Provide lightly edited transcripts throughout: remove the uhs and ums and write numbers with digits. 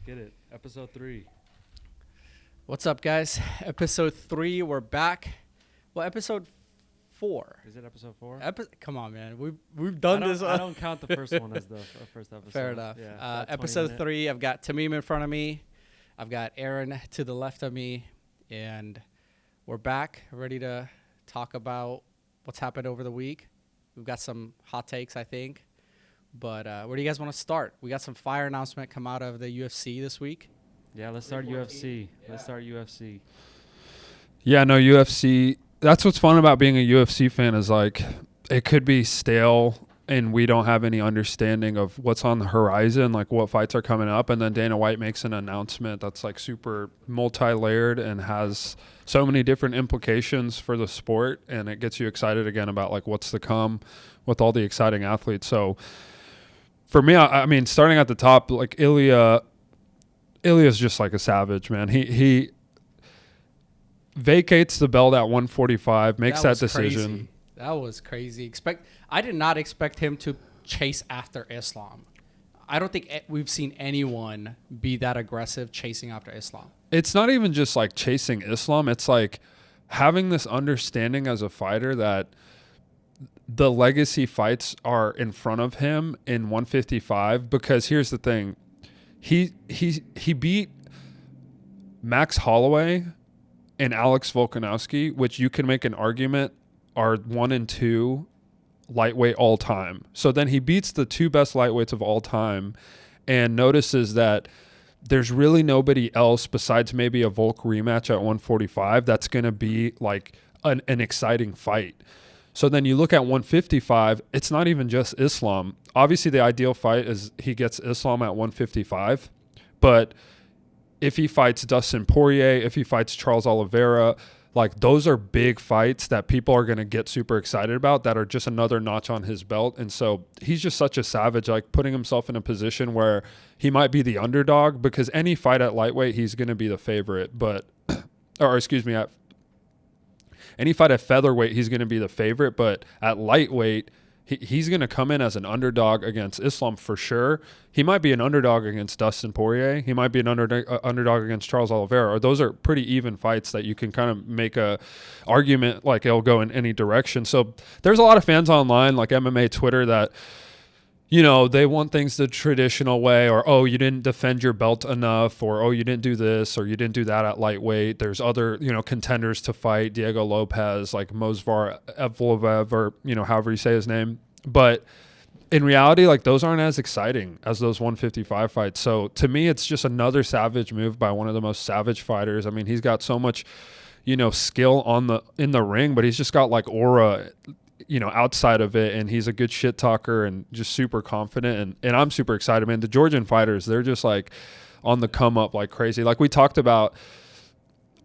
get it. Episode 3. What's up, guys? Episode 3, we're back. Well, episode 4. Is it episode 4? Come on, man. We've done this. I don't count the first one as the first episode. Fair enough. Yeah, Episode 3, I've got Tamim in front of me. I've got Aaron to the left of me. And we're back, ready to talk about what's happened over the week. We've got some hot takes, I think. But where do you guys want to start? We got some fire announcement come out of the UFC this week. Yeah, let's start UFC. Let's start UFC. Yeah, no, UFC. That's what's fun about being a UFC fan is like it could be stale and we don't have any understanding of what's on the horizon, like what fights are coming up. And then Dana White makes an announcement that's like super multi-layered and has so many different implications for the sport. And it gets you excited again about like what's to come with all the exciting athletes. So for me, I mean, starting at the top, like Ilya's just like a savage, man. He vacates the belt at 145, makes that decision. Crazy. That was crazy. I did not expect him to chase after Islam. I don't think we've seen anyone be that aggressive chasing after Islam. It's not even just like chasing Islam. It's like having this understanding as a fighter that the legacy fights are in front of him in 155, because here's the thing. He beat Max Holloway and Alex Volkanovski, which you can make an argument are 1 and 2 lightweight all time. So then he beats the 2 best lightweights of all time and notices that there's really nobody else besides maybe a Volk rematch at 145 that's going to be like an exciting fight. So then you look at 155, it's not even just Islam. Obviously, the ideal fight is he gets Islam at 155. But if he fights Dustin Poirier, if he fights Charles Oliveira, like those are big fights that people are going to get super excited about that are just another notch on his belt. And so he's just such a savage, like putting himself in a position where he might be the underdog, because any fight at lightweight, he's going to be the favorite. At any fight at featherweight, he's going to be the favorite. But at lightweight, he's going to come in as an underdog against Islam for sure. He might be an underdog against Dustin Poirier. He might be an underdog against Charles Oliveira. Or those are pretty even fights that you can kind of make a argument like it'll go in any direction. So there's a lot of fans online, like MMA Twitter, that, you know, they want things the traditional way, or, oh, you didn't defend your belt enough, or, oh, you didn't do this, or you didn't do that at lightweight. There's other, you know, contenders to fight, Diego Lopez, like Movsar Evloev, or, you know, however you say his name. But in reality, like those aren't as exciting as those 155 fights. So to me, it's just another savage move by one of the most savage fighters. I mean, he's got so much, you know, skill in the ring, but he's just got like aura, you know, outside of it, and he's a good shit talker and just super confident, and I'm super excited, man. The Georgian fighters, they're just like on the come up like crazy. Like we talked about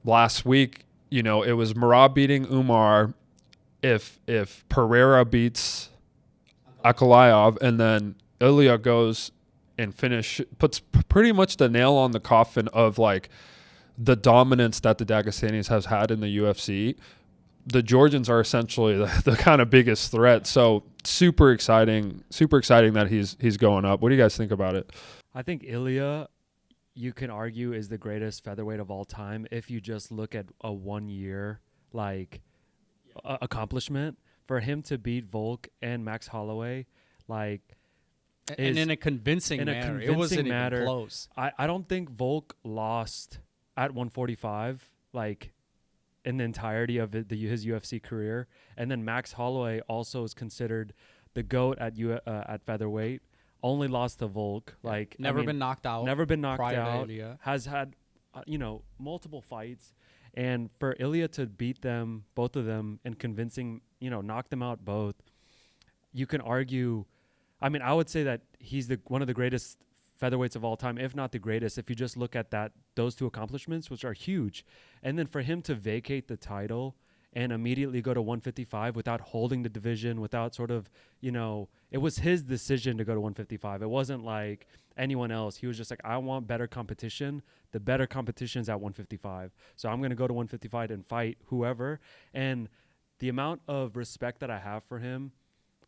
last week, you know, it was Merab beating Umar. If Pereira beats Ankalaev, and then Ilya goes and puts pretty much the nail on the coffin of like the dominance that the Dagestanis has had in the UFC. The Georgians are essentially the kind of biggest threat. So super exciting that he's going up. What do you guys think about it? I think Ilya, you can argue, is the greatest featherweight of all time if you just look at a 1 year like accomplishment. For him to beat Volk and Max Holloway, like, and in a convincing manner. It wasn't even close. I don't think Volk lost at 145, like, in the entirety of his UFC career. And then Max Holloway also is considered the GOAT at featherweight. Only lost to Volk. Like, never been knocked out. Has had, you know, multiple fights. And for Ilya to beat them, both of them, and convincing, you know, knock them out both, you can argue. I mean, I would say that he's one of the greatest featherweights of all time, if not the greatest, if you just look at those 2 accomplishments, which are huge. And then for him to vacate the title and immediately go to 155 without holding the division, without sort of, you know, it was his decision to go to 155. It wasn't like anyone else. He was just like, I want better competition. The better competition is at 155. So I'm going to go to 155 and fight whoever. And the amount of respect that I have for him,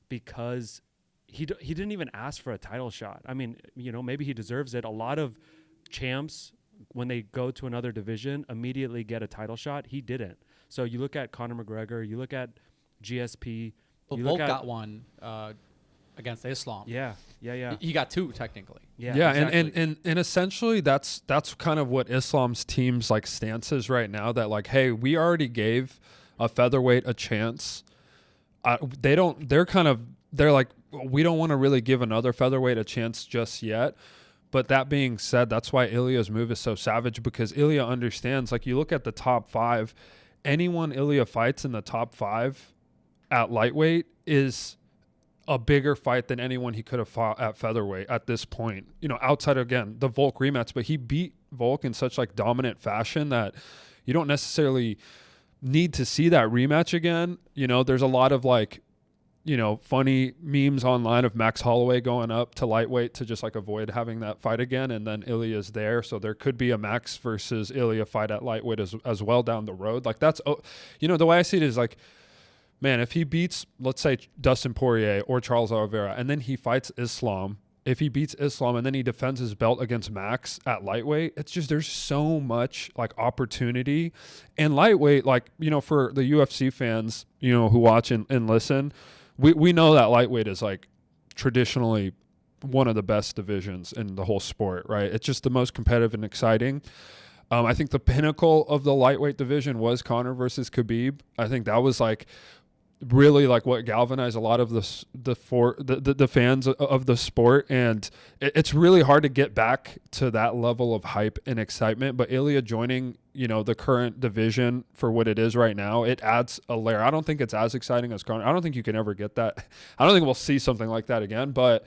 because he didn't even ask for a title shot. I mean, you know, maybe he deserves it. A lot of champs, when they go to another division, immediately get a title shot. He didn't. So you look at Conor McGregor, you look at GSP. But you Volk look at, got one against Islam. Yeah. He got two technically. Yeah, exactly. and essentially that's kind of what Islam's team's like stance is right now. That like, hey, we already gave a featherweight a chance. They're like, we don't want to really give another featherweight a chance just yet. But that being said, that's why Ilya's move is so savage, because Ilya understands, like, you look at the top 5, anyone Ilya fights in the top 5 at lightweight is a bigger fight than anyone he could have fought at featherweight at this point. You know, outside, again, the Volk rematch, but he beat Volk in such like dominant fashion that you don't necessarily need to see that rematch again. You know, there's a lot of like, you know, funny memes online of Max Holloway going up to lightweight to just like avoid having that fight again. And then Ilya's there. So there could be a Max versus Ilya fight at lightweight as well down the road. Like that's, you know, the way I see it is like, man, if he beats, let's say, Dustin Poirier or Charles Oliveira, and then he fights Islam, if he beats Islam and then he defends his belt against Max at lightweight, it's just, there's so much like opportunity. And lightweight, like, you know, for the UFC fans, you know, who watch and listen, we know that lightweight is like traditionally one of the best divisions in the whole sport, right? It's just the most competitive and exciting. I think the pinnacle of the lightweight division was Conor versus Khabib. I think that was like really like what galvanized a lot of the fans of the sport, and it's really hard to get back to that level of hype and excitement. But Ilya joining, you know, the current division for what it is right now, it adds a layer. I don't think it's as exciting as Conor. I don't think you can ever get that. I don't think we'll see something like that again. But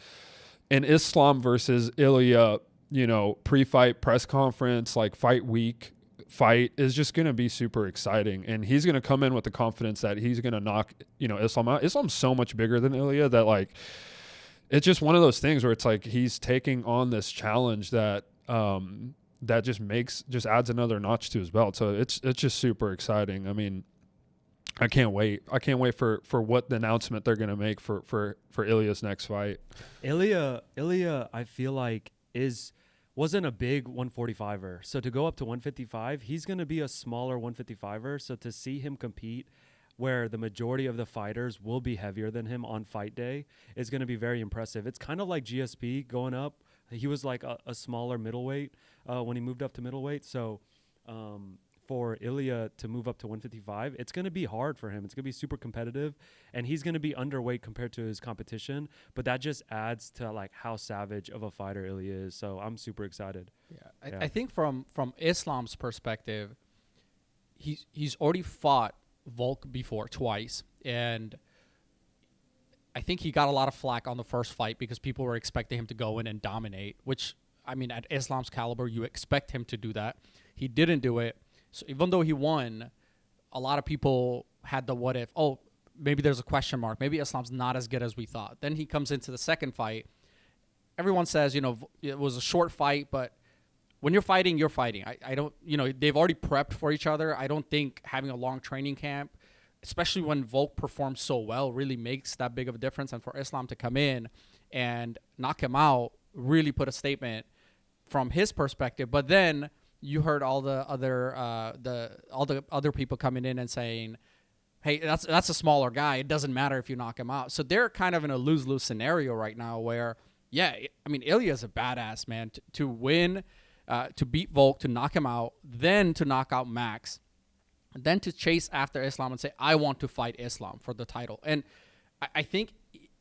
an Islam versus Ilya, you know, pre-fight press conference, like fight week fight is just going to be super exciting. And he's going to come in with the confidence that he's going to knock, you know, Islam out. Islam's so much bigger than Ilya that like, it's just one of those things where it's like, he's taking on this challenge that, that just adds another notch to his belt. So it's just super exciting. I mean, I can't wait. I can't wait for what the announcement they're going to make for Ilya's next fight. Ilya, I feel like wasn't a big 145er. So to go up to 155, he's going to be a smaller 155er. So to see him compete where the majority of the fighters will be heavier than him on fight day is going to be very impressive. It's kind of like GSP going up. He was like a smaller middleweight when he moved up to middleweight. So for Ilya to move up to 155, it's going to be hard for him. It's going to be super competitive, and he's going to be underweight compared to his competition, but that just adds to like how savage of a fighter Ilya is. So I'm super excited. I think from Islam's perspective, he's already fought Volk before twice, and I think he got a lot of flack on the first fight because people were expecting him to go in and dominate, which, I mean, at Islam's caliber, you expect him to do that. He didn't do it. So even though he won, a lot of people had the what if, oh, maybe there's a question mark. Maybe Islam's not as good as we thought. Then he comes into the second fight. Everyone says, you know, it was a short fight, but when you're fighting, you're fighting. I don't, you know, they've already prepped for each other. I don't think having a long training camp, especially when Volk performs so well, really makes that big of a difference. And for Islam to come in and knock him out really put a statement from his perspective. But then you heard all the other people coming in and saying, hey, that's a smaller guy. It doesn't matter if you knock him out. So they're kind of in a lose-lose scenario right now where, yeah, I mean, Ilya's a badass, man. To win, to beat Volk, to knock him out, then to knock out Max, then to chase after Islam and say, I want to fight Islam for the title. And I think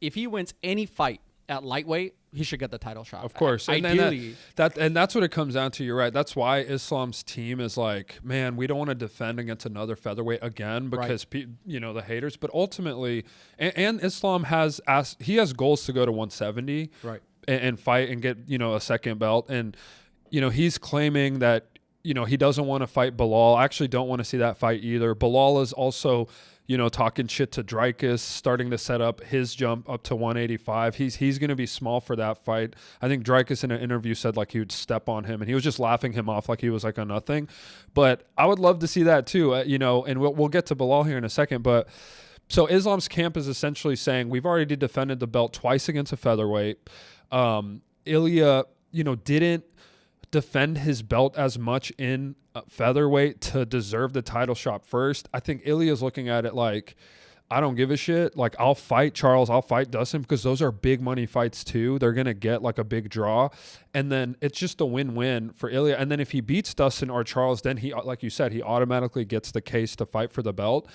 if he wins any fight at lightweight, he should get the title shot. Of course. Ideally. And that's what it comes down to. You're right. That's why Islam's team is like, man, we don't want to defend against another featherweight again because, you know, the haters. But ultimately, and Islam has goals to go to 170 and fight and get, you know, a second belt. And, you know, he's claiming that, you know, he doesn't want to fight Bilal. I actually don't want to see that fight either. Bilal is also, you know, talking shit to Dricus, starting to set up his jump up to 185. He's going to be small for that fight. I think Dricus in an interview said like he would step on him, and he was just laughing him off like he was like a nothing. But I would love to see that too, you know, and we'll get to Bilal here in a second. But so Islam's camp is essentially saying we've already defended the belt twice against a featherweight. Ilya, you know, didn't defend his belt as much in featherweight to deserve the title shot first. I think Ilya's looking at it like, I don't give a shit. Like, I'll fight Charles, I'll fight Dustin, because those are big money fights too. They're going to get like a big draw. And then it's just a win-win for Ilya. And then if he beats Dustin or Charles, then he, like you said, he automatically gets the case to fight for the belt.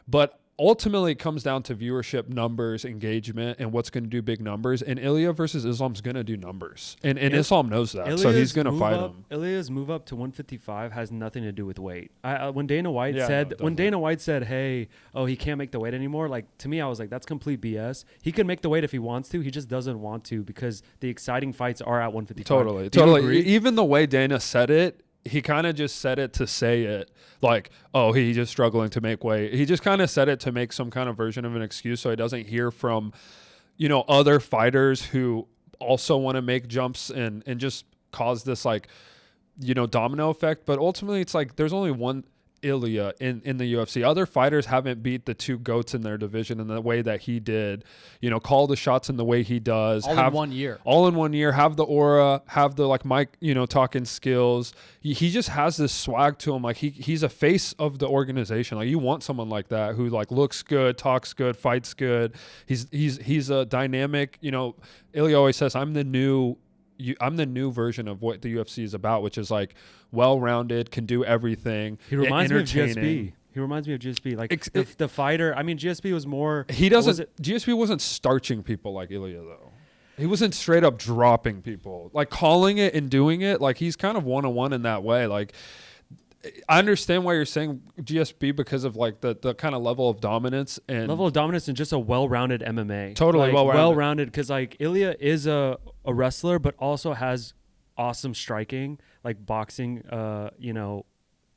But ultimately, it comes down to viewership numbers, engagement, and what's going to do big numbers. And Ilya versus Islam's going to do numbers. And Islam knows that, so he's going to fight him. Ilya's move up to 155 has nothing to do with weight. When Dana White said, hey, he can't make the weight anymore, like, to me, I was like, that's complete BS. He can make the weight if he wants to. He just doesn't want to, because the exciting fights are at 155. Totally. Even the way Dana said it, he kind of just said it to say it, like, he's just struggling to make weight. He just kind of said it to make some kind of version of an excuse so he doesn't hear from, other fighters who also want to make jumps and just cause this, like, domino effect. But ultimately, it's like there's only one Ilya in the UFC. Other fighters haven't beat the two GOATs in their division in the way that he did, call the shots in the way he does. In 1 year. All in 1 year, have the aura, have the, like, mic, talking skills. He just has this swag to him. Like, he's a face of the organization. Like, you want someone like that who, like, looks good, talks good, fights good. He's a dynamic, Ilya always says, I'm the new version of what the UFC is about, which is, like, well-rounded, can do everything. He reminds me of GSP. Like, the fighter. I mean, GSP was more. GSP wasn't starching people like Ilya, though. He wasn't straight up dropping people, like calling it and doing it. Like, he's kind of one-on-one in that way. Like, I understand why you're saying GSP because of, like, the kind of level of dominance and just a well-rounded MMA. Totally, like, well-rounded because, like, Ilya is a wrestler, but also has awesome striking, like boxing,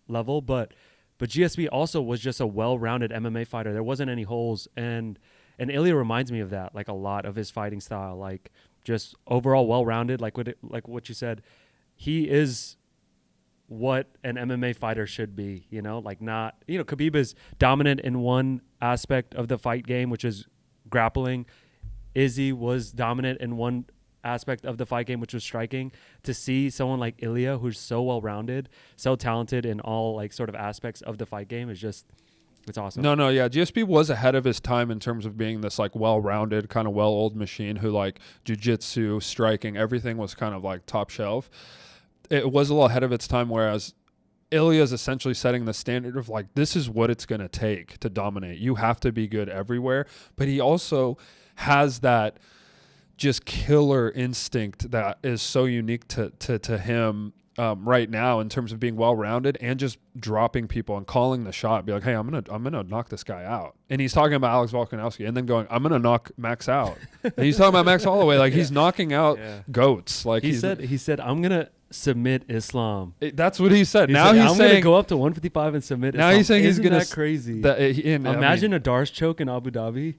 level. But GSP also was just a well-rounded MMA fighter. There wasn't any holes, and Ilya reminds me of that, like, a lot of his fighting style, like, just overall well-rounded. Like what you said, he is what an MMA fighter should be, like, not, Khabib is dominant in one aspect of the fight game, which is grappling. Izzy was dominant in one aspect of the fight game, which was striking. To see someone like Ilya, who's so well-rounded, so talented in all, like, sort of aspects of the fight game, is just, it's awesome. No, yeah. GSP was ahead of his time in terms of being this, like, well-rounded, kind of well-oiled machine who, like, jiu-jitsu, striking, everything was kind of, like, top shelf. It was a little ahead of its time, whereas Ilya is essentially setting the standard of, like, this is what it's going to take to dominate. You have to be good everywhere. But he also has that just killer instinct that is so unique to him right now in terms of being well-rounded and just dropping people and calling the shot. Be like, hey, I'm gonna knock this guy out. And he's talking about Alex Volkanovski and then going, I'm gonna knock Max out. And he's talking about Max Holloway, like, he's knocking out goats. Like, he said, I'm gonna submit Islam. That's what he said. Now he's saying, I'm gonna go up to 155 and submit Islam. Now he's saying Isn't he's gonna that crazy. Imagine a Darce choke in Abu Dhabi.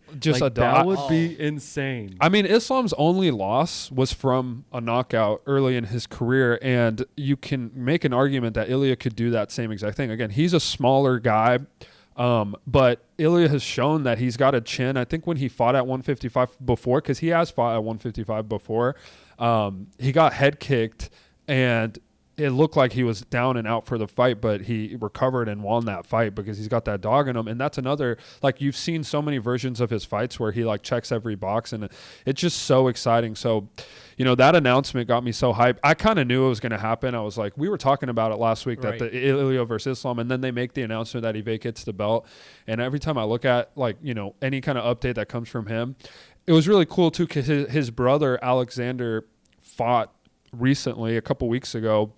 That would be insane. I mean, Islam's only loss was from a knockout early in his career, and you can make an argument that Ilya could do that same exact thing. Again, he's a smaller guy, but Ilya has shown that he's got a chin. I think when he fought at 155 before, because he has fought at 155 before, he got head kicked, and it looked like he was down and out for the fight, but he recovered and won that fight because he's got that dog in him. And that's another, like, you've seen so many versions of his fights where he, like, checks every box, and it's just so exciting. So, that announcement got me so hyped. I kind of knew it was going to happen. I was like, we were talking about it last week, that the Ilya versus Islam, and then they make the announcement that he vacates the belt. And every time I look at, like, any kind of update that comes from him, it was really cool too, because his brother Alexander fought recently, a couple weeks ago,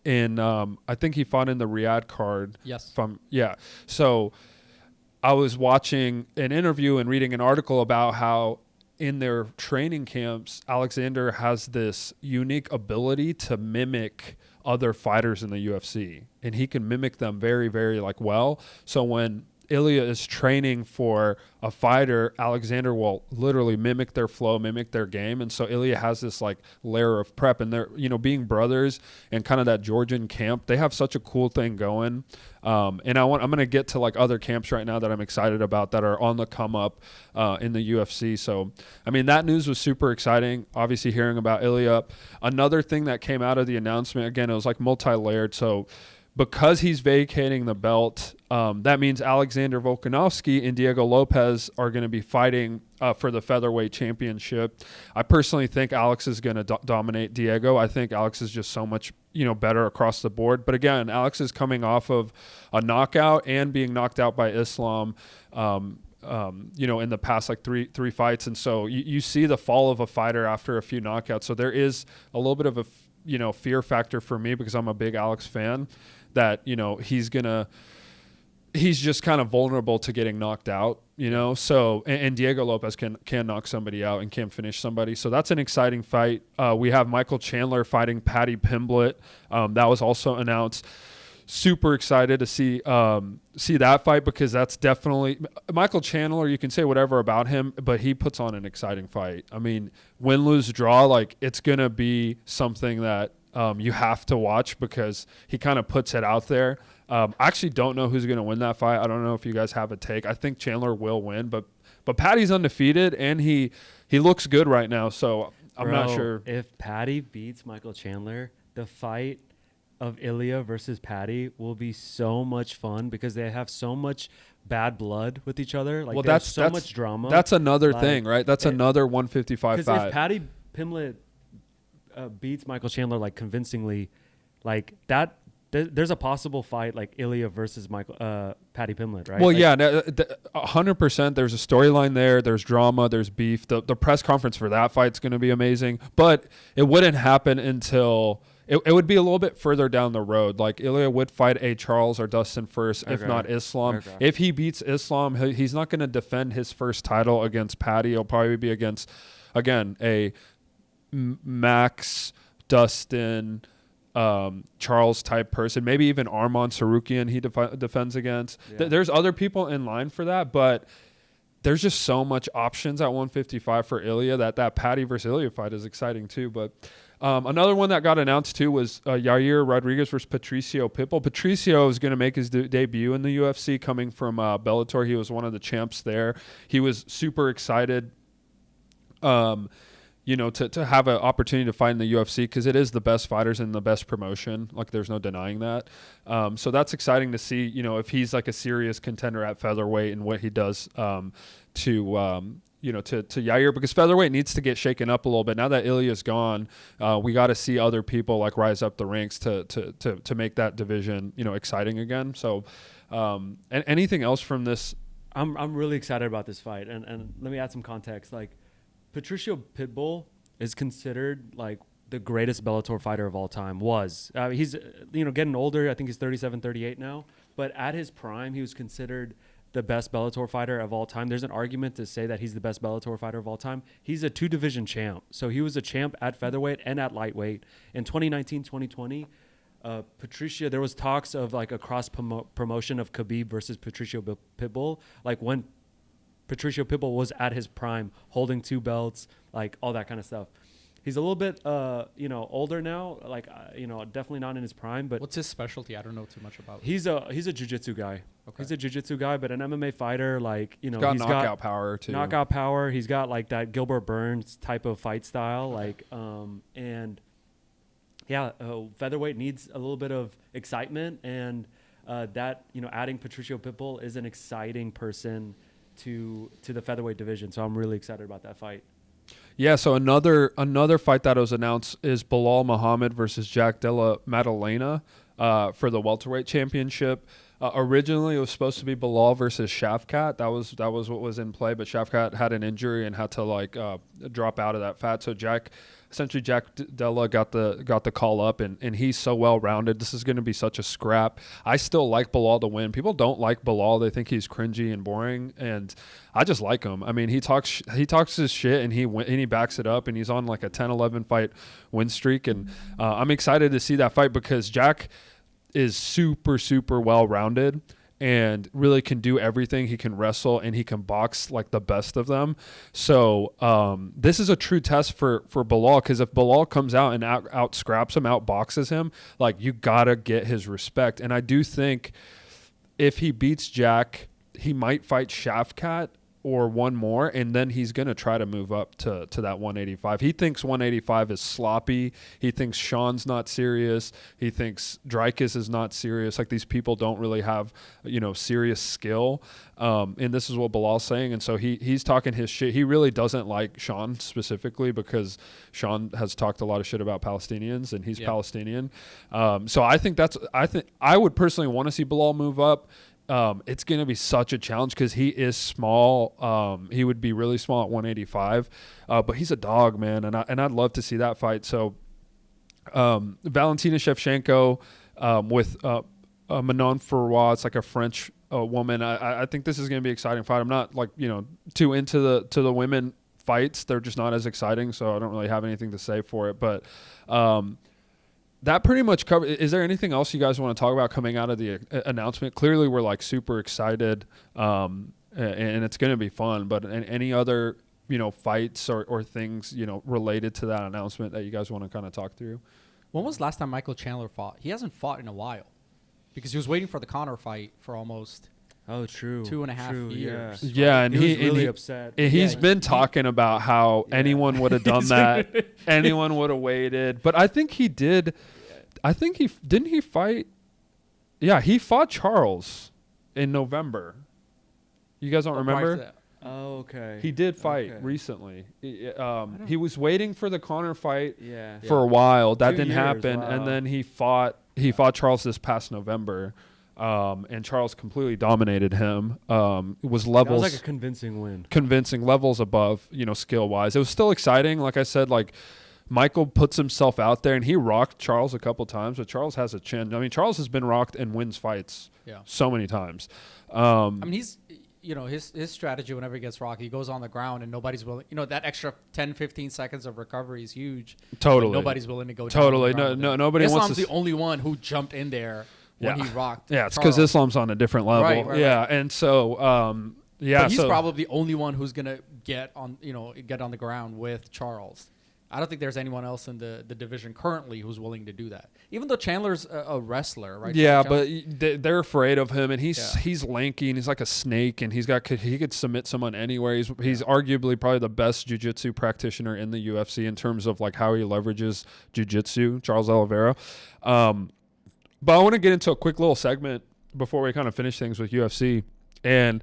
in I think he fought in the Riyadh card. Yes. So I was watching an interview and reading an article about how in their training camps, Alexander has this unique ability to mimic other fighters in the UFC, and he can mimic them very, very, like, well. So when Ilya is training for a fighter, Alexander will literally mimic their flow, mimic their game. And so Ilya has this like layer of prep, and they're, being brothers and kind of that Georgian camp, they have such a cool thing going. And I'm going to get to like other camps right now that I'm excited about that are on the come up in the UFC. So, I mean, that news was super exciting. Obviously hearing about Ilya. Another thing that came out of the announcement, again, it was like multi-layered. So because he's vacating the belt, that means Alexander Volkanovski and Diego Lopez are going to be fighting for the featherweight championship. I personally think Alex is going to dominate Diego. I think Alex is just so much, better across the board. But again, Alex is coming off of a knockout and being knocked out by Islam, in the past like three fights. And so you see the fall of a fighter after a few knockouts. So there is a little bit of a fear factor for me because I'm a big Alex fan that, he's just kind of vulnerable to getting knocked out, so, and Diego Lopez can knock somebody out and can finish somebody. So that's an exciting fight. We have Michael Chandler fighting Paddy Pimblett. That was also announced. Super excited to see that fight because that's definitely Michael Chandler. You can say whatever about him, but he puts on an exciting fight. I mean, win, lose, draw, like it's going to be something that you have to watch because he kind of puts it out there. I actually don't know who's going to win that fight. I don't know if you guys have a take. I think Chandler will win, but Paddy's undefeated and he looks good right now. So I'm not sure. If Paddy beats Michael Chandler, the fight of Ilya versus Paddy will be so much fun because they have so much bad blood with each other. Like, that's so much drama. That's another thing, right? That's another 155 fight. Because if Paddy Pimblett beats Michael Chandler like convincingly, like that, there's a possible fight like Ilya versus Paddy Pimblett, right? Well, like, yeah, 100%. There's a storyline there. There's drama. There's beef. The press conference for that fight's going to be amazing, but it wouldn't happen until. It would be a little bit further down the road. Like Ilya would fight a Charles or Dustin first, if not Islam. Okay. If he beats Islam, he's not going to defend his first title against Paddy. He'll probably be against, again, a Max, Dustin, Charles type person. Maybe even Arman Sarukian he defends against. Yeah. There's other people in line for that, but there's just so much options at 155 for Ilya that Paddy versus Ilya fight is exciting too. But another one that got announced too was Yair Rodriguez versus Patricio Pitbull. Patricio is going to make his debut in the UFC coming from Bellator. He was one of the champs there. He was super excited, to have an opportunity to fight in the UFC because it is the best fighters and the best promotion. Like there's no denying that. So that's exciting to see, if he's like a serious contender at featherweight and what he does to Yair, because featherweight needs to get shaken up a little bit. Now that Ilya's gone, we got to see other people like rise up the ranks to make that division, exciting again. So, and anything else from this? I'm really excited about this fight. And let me add some context. Like Patricio Pitbull is considered like the greatest Bellator fighter of all time. He's, getting older. I think he's 37, 38 now. But at his prime, he was considered the best Bellator fighter of all time. There's an argument to say that he's the best Bellator fighter of all time. He's a 2-division champ. So he was a champ at featherweight and at lightweight. In 2019, 2020, Patricio, there was talks of like a cross promotion of Khabib versus Patricio Pitbull. Like when Patricio Pitbull was at his prime, holding 2 belts, like all that kind of stuff. He's a little bit, older now, like, definitely not in his prime. But what's his specialty? I don't know too much about. He's a jiu-jitsu guy. Okay. He's a jiu-jitsu guy, but an MMA fighter, like, he's got knockout power too. Knockout power. He's got like that Gilbert Burns type of fight style, like, featherweight needs a little bit of excitement, and adding Patricio Pitbull is an exciting person to the featherweight division. So I'm really excited about that fight. Yeah, so another fight that was announced is Bilal Muhammad versus Jack Della Maddalena for the welterweight championship. Originally, it was supposed to be Bilal versus Shavkat. That was what was in play, but Shavkat had an injury and had to drop out of that fight. So Jack Della got the call up, and he's so well rounded. This is going to be such a scrap. I still like Bilal to win. People don't like Bilal; they think he's cringy and boring, and I just like him. I mean, he talks his shit, and he backs it up, and he's on like a 10-11 fight win streak, and I'm excited to see that fight because Jack is super, super well rounded. and really can do everything. He can wrestle and he can box like the best of them. So this is a true test for Bilal, because if Bilal comes out and out scraps him, out boxes him, like, you gotta get his respect. And I do think if he beats Jack, he might fight Shafkat or one more, and then he's going to try to move up to that 185. He thinks 185 is sloppy. He thinks Sean's not serious. He thinks Dreykus is not serious. Like, these people don't really have, serious skill. And this is what Bilal's saying. And so he's talking his shit. He really doesn't like Sean specifically, because Sean has talked a lot of shit about Palestinians, and he's Palestinian. So I think I would personally want to see Bilal move up. It's going to be such a challenge because he is small. He would be really small at 185, but he's a dog, man, and I'd love to see that fight. So Valentina Shevchenko with Manon Farrois, it's like a French woman. I think this is going to be an exciting fight. I'm not too into the women fights. They're just not as exciting, so I don't really have anything to say for it. But that pretty much covers. Is there anything else you guys want to talk about coming out of the announcement? Clearly, we're like super excited, and it's going to be fun. But any other fights or things related to that announcement that you guys want to kind of talk through? When was the last time Michael Chandler fought? He hasn't fought in a while, because he was waiting for the Conor fight for almost Oh, true. 2.5 years. Yeah, and he was really upset. He's been talking about how anyone would have done that. Anyone would have waited. But I think he did. I think didn't he fight? Yeah, he fought Charles in November. You guys don't remember? Oh, okay. He did fight recently. He was waiting for the Conor fight for a while. That didn't happen, and then he fought Charles this past November. And Charles completely dominated him. It was levels. That was like a convincing win. Convincing levels above, skill wise. It was still exciting. Like I said, like Michael puts himself out there, and he rocked Charles a couple times, but Charles has a chin. I mean, Charles has been rocked and wins fights so many times. I mean, he's his strategy whenever he gets rocked, he goes on the ground and nobody's willing. That extra 10, 15 seconds of recovery is huge. Totally. Nobody's willing to go. Totally. Down No. Nobody wants to. Islam's the only one who jumped in there. When he rocked. Yeah, it's because Islam's on a different level. Right. And so, But he's probably the only one who's gonna get on the ground with Charles. I don't think there's anyone else in the division currently who's willing to do that. Even though Chandler's a wrestler, right? Yeah, but they're afraid of him, and he's lanky, and he's like a snake, and he could submit someone anywhere. He's arguably probably the best jiu-jitsu practitioner in the UFC in terms of like how he leverages jiu-jitsu, Charles Oliveira. But I want to get into a quick little segment before we kind of finish things with UFC. And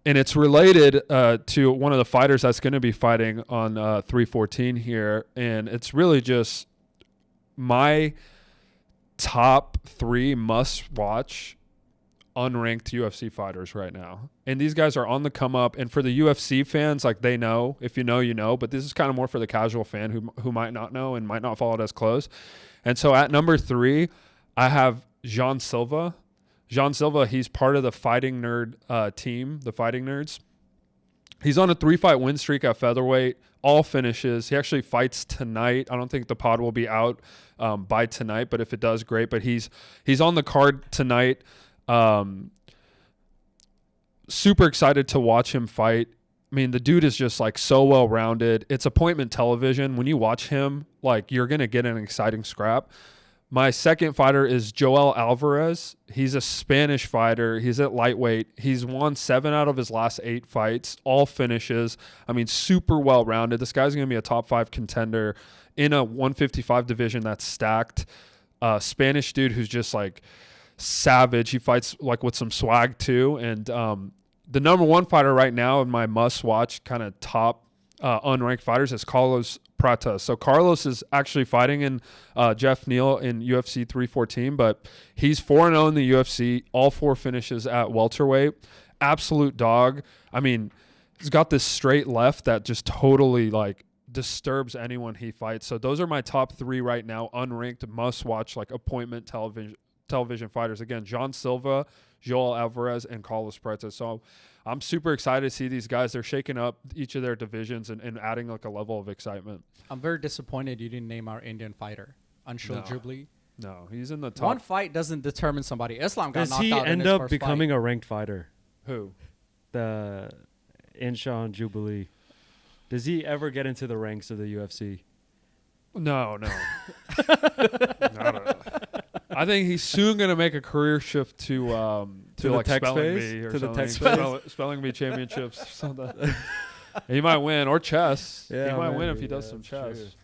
it's related to one of the fighters that's going to be fighting on 314 here. And it's really just my top 3 must-watch unranked UFC fighters right now. And these guys are on the come up. And for the UFC fans, like, they know. If you know, you know. But this is kind of more for the casual fan who might not know and might not follow it as close. And so at number 3, I have Jean Silva. Jean Silva, he's part of the Fighting Nerd team, the Fighting Nerds. He's on a 3-fight win streak at featherweight, all finishes. He actually fights tonight. I don't think the pod will be out by tonight, but if it does, great. But he's on the card tonight. Super excited to watch him fight. I mean, the dude is just like so well-rounded. It's appointment television. When you watch him, like, you're going to get an exciting scrap. My second fighter is Joel Alvarez. He's a Spanish fighter. He's at lightweight. He's won 7 out of his last 8 fights, all finishes. I mean, super well-rounded. This guy's going to be a top 5 contender in a 155 division that's stacked. Spanish dude who's just like savage. He fights like with some swag too. And the number 1 fighter right now in my must-watch kind of top unranked fighters is Carlos Pratas. So Carlos is actually fighting in Jeff Neal in UFC 314, but he's 4-0 in the UFC, all 4 finishes at welterweight. Absolute dog. I mean, he's got this straight left that just totally like disturbs anyone he fights. So those are my top 3 right now, unranked, must-watch, like appointment television fighters. Again, Jean Silva, Joel Alvarez, and Carlos Pratas. So I'm super excited to see these guys. They're shaking up each of their divisions and adding like a level of excitement. I'm very disappointed you didn't name our Indian fighter, Anshul Jubilee. No, he's in the top. One fight doesn't determine somebody. Islam got Does knocked he out in end his up first becoming fight. a ranked fighter? Who? The Inshawn Jubilee. Does he ever get into the ranks of the UFC? No. No. I think he's soon going to make a career shift to the like text spelling phase? bee or To the something. text phase? Spelling bee championships or something. He might win, or chess. Yeah, he might win maybe, if he does yeah, some that's chess.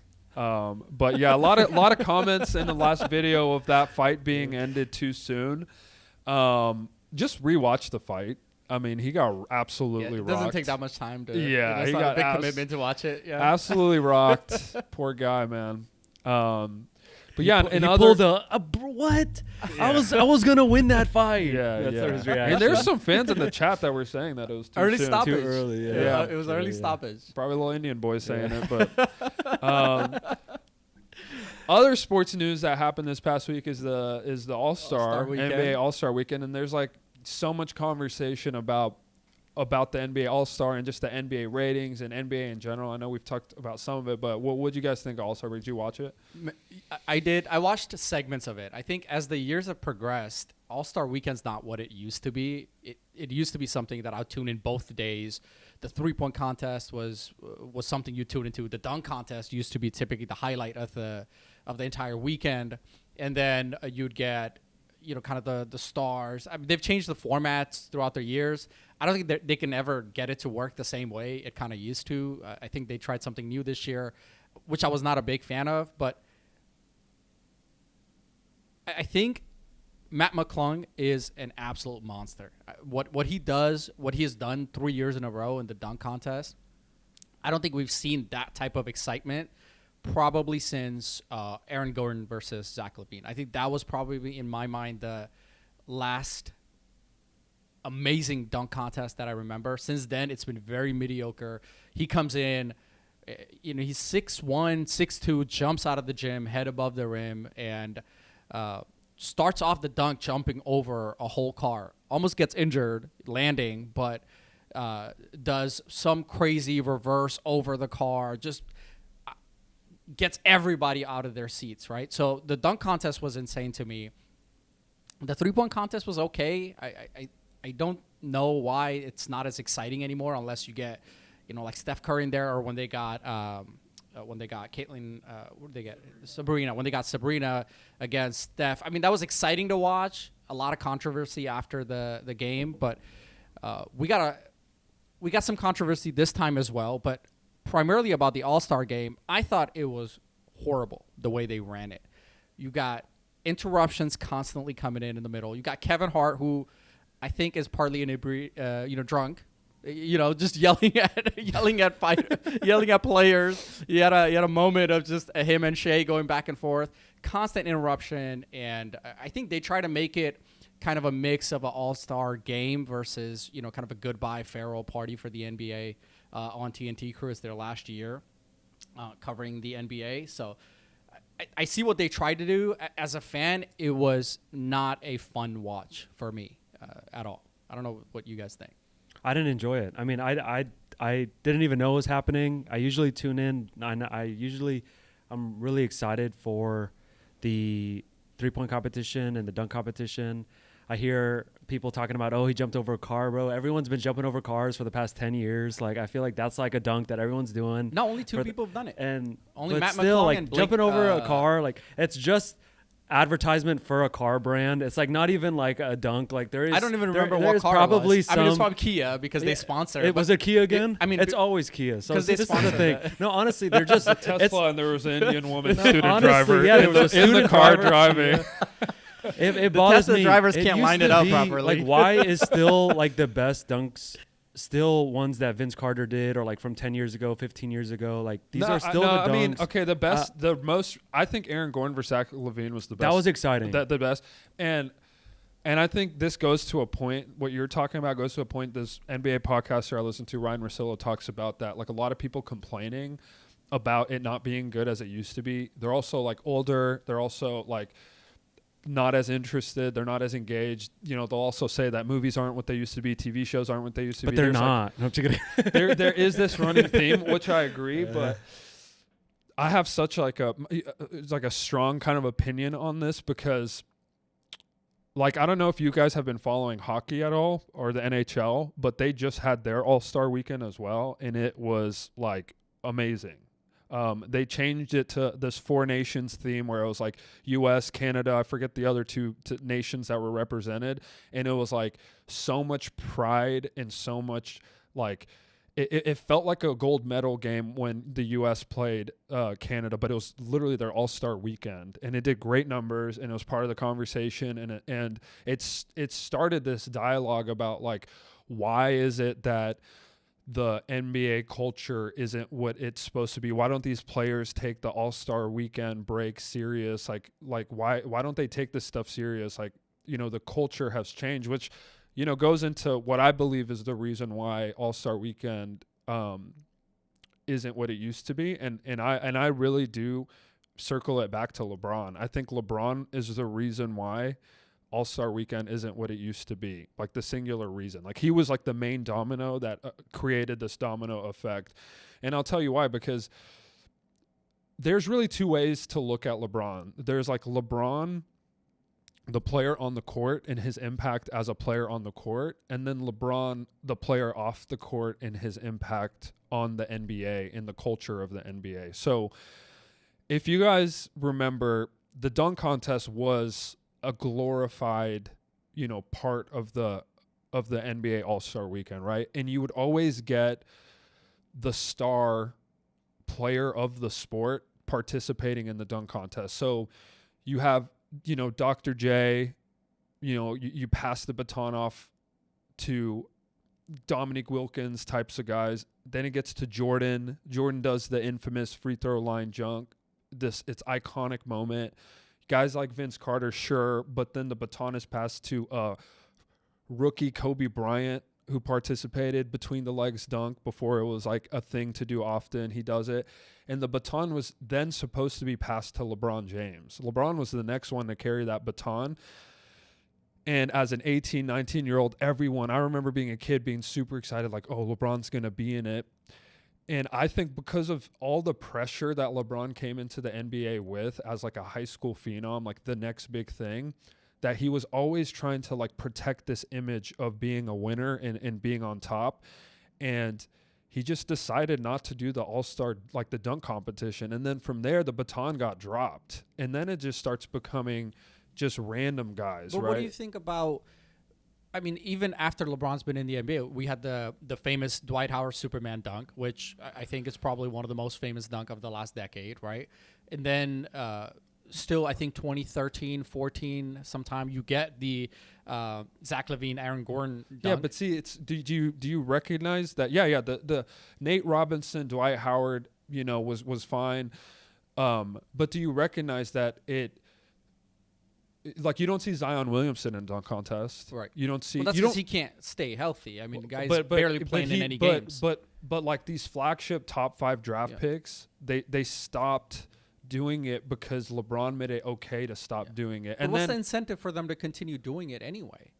But yeah, a lot of comments in the last video of that fight being ended too soon. Just rewatch the fight. I mean, he got absolutely It doesn't rocked. take that much time to. Yeah, it's he not got a big commitment to watch it. Yeah. absolutely rocked. Poor guy, man. But yeah, He and pulled other what? Yeah. I was gonna win that fight. yeah, That's yeah. his And reaction. there's some fans in the chat that were saying that it was too Early soon. stoppage. Too early, yeah. Yeah. It was early Yeah. stoppage. Probably a little Indian boy saying it, but other sports news that happened this past week is the All-Star All-Star weekend. NBA All-Star weekend, and there's like so much conversation about the NBA All-Star and just the NBA ratings and NBA in general. I know we've talked about some of it, but what would you guys think of All-Star Week? Did you watch it? I did. I watched segments of it. I think as the years have progressed, All-Star Weekend's not what it used to be. It used to be something that I would tune in both days. The three-point contest was something you tune into. The dunk contest used to be typically the highlight of the entire weekend, and then you'd get kind of the stars. I mean, they've changed the formats throughout the years. I don't think they can ever get it to work the same way it kind of used to. I think they tried something new this year, which I was not a big fan of, but I think Matt McClung is an absolute monster. What he does, what he has done 3 years in a row in the dunk contest, I don't think we've seen that type of excitement probably since Aaron Gordon versus Zach LaVine. I think that was probably, in my mind, the last amazing dunk contest that I remember. Since then, it's been very mediocre. He comes in, he's 6'1", 6'2", jumps out of the gym, head above the rim, and starts off the dunk jumping over a whole car. Almost gets injured landing, but does some crazy reverse over the car, just gets everybody out of their seats, right? So the dunk contest was insane to me. The three-point contest was okay. I don't know why it's not as exciting anymore unless you get, like Steph Curry in there, or when they got Caitlin, what did they get? Sabrina. When they got Sabrina against Steph. I mean, that was exciting to watch. A lot of controversy after the game, but we got some controversy this time as well, but primarily about the All-Star game. I thought it was horrible the way they ran it. You got interruptions constantly coming in the middle. You got Kevin Hart, who I think is partly drunk, just yelling at players. You had a moment of just him and Shea going back and forth, constant interruption, and I think they try to make it kind of a mix of an all-star game versus kind of a goodbye farewell party for the NBA on TNT Crew. It's their last year covering the NBA, so I see what they tried to do. As a fan, it was not a fun watch for me at all. I don't know what you guys think. I didn't enjoy it. I mean, I didn't even know it was happening. I usually tune in. I'm really excited for the three-point competition and the dunk competition. I hear people talking about, he jumped over a car, bro. Everyone's been jumping over cars for the past 10 years. Like, I feel like that's like a dunk that everyone's doing. No, only two people have done it. And only Matt still, McClung like, and Blake, jumping over a car, like, it's just advertisement for a car brand. It's like not even like a dunk. Like, there is. I don't even remember what there's car probably it was. some. I mean, it's from Kia because they sponsor. It was a Kia again. It's be- always Kia. So because this they is the sponsor thing. it. No, honestly, they're just Tesla, and there was an Indian woman No, student honestly, driver yeah, there was a in the student car driver. driving. It bothers Tesla me. drivers It can't used line to it up be, properly. Like, why is still like the best dunks still ones that Vince Carter did, or like from 10 years ago, 15 years ago? Like, these are still the dunks. I mean, okay, the best, the most. I think Aaron Gordon versus Zach LaVine was the best. That was exciting. The best, and I think this goes to a point. What you're talking about goes to a point. This NBA podcaster I listen to, Ryan Russillo, talks about that. Like, a lot of people complaining about it not being good as it used to be. They're also like older. They're also like not as interested. They're not as engaged. They'll also say that movies aren't what they used to be. TV shows aren't what they used to but be. they're There's not. No, I'm just kidding. there is this running theme, which I agree, but I have such like a strong kind of opinion on this because, like, I don't know if you guys have been following hockey at all or the NHL, but they just had their All-Star weekend as well, and it was like amazing. They changed it to this Four Nations theme where it was like U.S., Canada, I forget the other two nations that were represented, and it was like so much pride and so much like it felt like a gold medal game when the U.S. played Canada, but it was literally their All-Star weekend, and it did great numbers, and it was part of the conversation, and it started this dialogue about like why is it that the NBA culture isn't what it's supposed to be? Why don't these players take the All-Star weekend break serious? Like why don't they take this stuff serious? Like, you know, the culture has changed, which, you know, goes into what I believe is the reason why All-Star weekend isn't what it used to be. And I really do circle it back to LeBron. I think LeBron is the reason why All-Star weekend isn't what it used to be, like the singular reason. Like he was like the main domino that created this domino effect. And I'll tell you why, because there's really two ways to look at LeBron. There's like LeBron, the player on the court, and his impact as a player on the court, and then LeBron, the player off the court, and his impact on the NBA and the culture of the NBA. So if you guys remember, the dunk contest was a glorified, you know, part of the NBA All-Star weekend, right? And you would always get the star player of the sport participating in the dunk contest. So you have, you know, Dr. J, you know, you pass the baton off to Dominique Wilkins types of guys. Then it gets to Jordan. Jordan does the infamous free throw line junk. It's iconic moment. Guys like Vince Carter, sure, but then the baton is passed to rookie Kobe Bryant, who participated between the legs dunk before it was like a thing to do often. He does it. And the baton was then supposed to be passed to LeBron James. LeBron was the next one to carry that baton. And as an 18, 19-year-old, everyone, I remember being a kid being super excited, like, oh, LeBron's going to be in it. And I think because of all the pressure that LeBron came into the NBA with as like a high school phenom, like the next big thing, that he was always trying to like protect this image of being a winner and being on top. And he just decided not to do the All-Star, like the dunk competition. And then from there, the baton got dropped. And then it just starts becoming just random guys, but right? what do you think about, I mean, even after LeBron's been in the NBA, we had the famous Dwight Howard Superman dunk, which I think is probably one of the most famous dunk of the last decade, right? And then still, I think 2013, 14, sometime you get the Zach LaVine, Aaron Gordon dunk. Yeah, but see, it's do you recognize that? Yeah, the Nate Robinson, Dwight Howard, you know, was fine. But do you recognize that like you don't see Zion Williamson in dunk contest, right? You don't see. Well, that's because he can't stay healthy. I mean, the guy's barely playing in any games. But like these flagship top 5 draft picks, they stopped doing it because LeBron made it okay to stop doing it. And but what's the incentive for them to continue doing it anyway?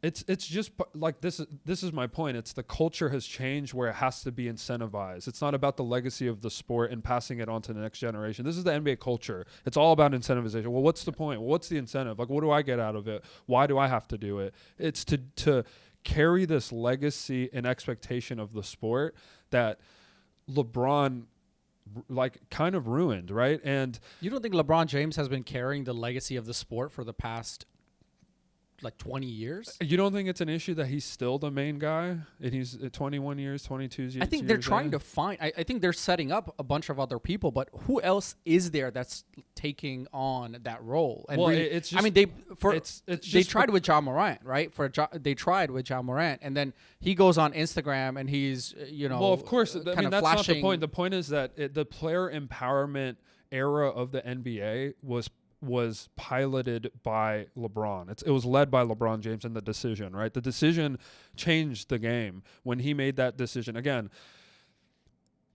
It's just like this is my point. It's the culture has changed where it has to be incentivized. It's not about the legacy of the sport and passing it on to the next generation. This is the NBA culture. It's all about incentivization. Well, what's the point? Well, what's the incentive? Like, what do I get out of it? Why do I have to do it? It's to carry this legacy and expectation of the sport that LeBron like kind of ruined, right? And you don't think LeBron James has been carrying the legacy of the sport for the past like 20 years? You don't think it's an issue that he's still the main guy and he's 21 years, 22 years? I think they're trying to find, I think they're setting up a bunch of other people, but who else is there that's taking on that role? And well, really, it's just, I mean, they tried with Ja Morant, right? They tried with Ja Morant, and then he goes on Instagram and he's, you know, well, of course, I mean, that's flashing. not the point. The point is that the player empowerment era of the NBA was piloted by LeBron. It was led by LeBron James in the decision, right? The decision changed the game when he made that decision. Again,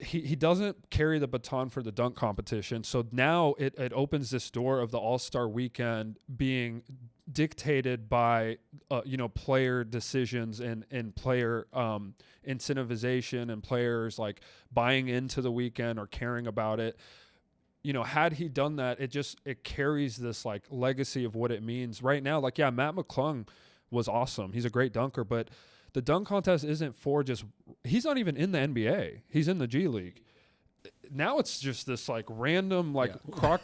he doesn't carry the baton for the dunk competition. So now it opens this door of the All-Star weekend being dictated by player decisions and player incentivization and players like buying into the weekend or caring about it. Had he done that, it carries this like legacy of what it means right now. Like, yeah, Matt McClung was awesome. He's a great dunker, but the dunk contest isn't for he's not even in the NBA. He's in the G League. Now it's just this like random like croc.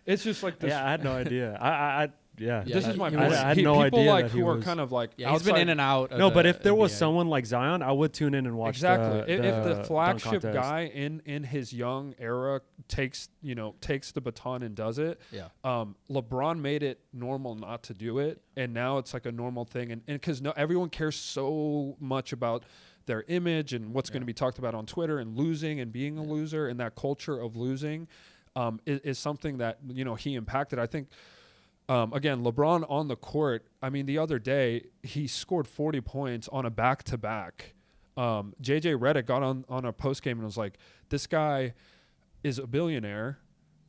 It's just like this. Yeah, I had no idea. This is my I point. had no people idea like that he who are was, kind of like Yeah, he's been in and out. No, but if there was NBA. someone like Zion, I would tune in and watch. Exactly. If the dunk flagship contest. guy in his young era takes the baton and does it, LeBron made it normal not to do it, and now it's like a normal thing, and because everyone cares so much about their image and what's going to be talked about on Twitter and losing and being a loser, and that culture of losing is something that he impacted. I think. Again, LeBron on the court, I mean, the other day, he scored 40 points on a back-to-back. JJ Redick got on a postgame and was like, this guy is a billionaire,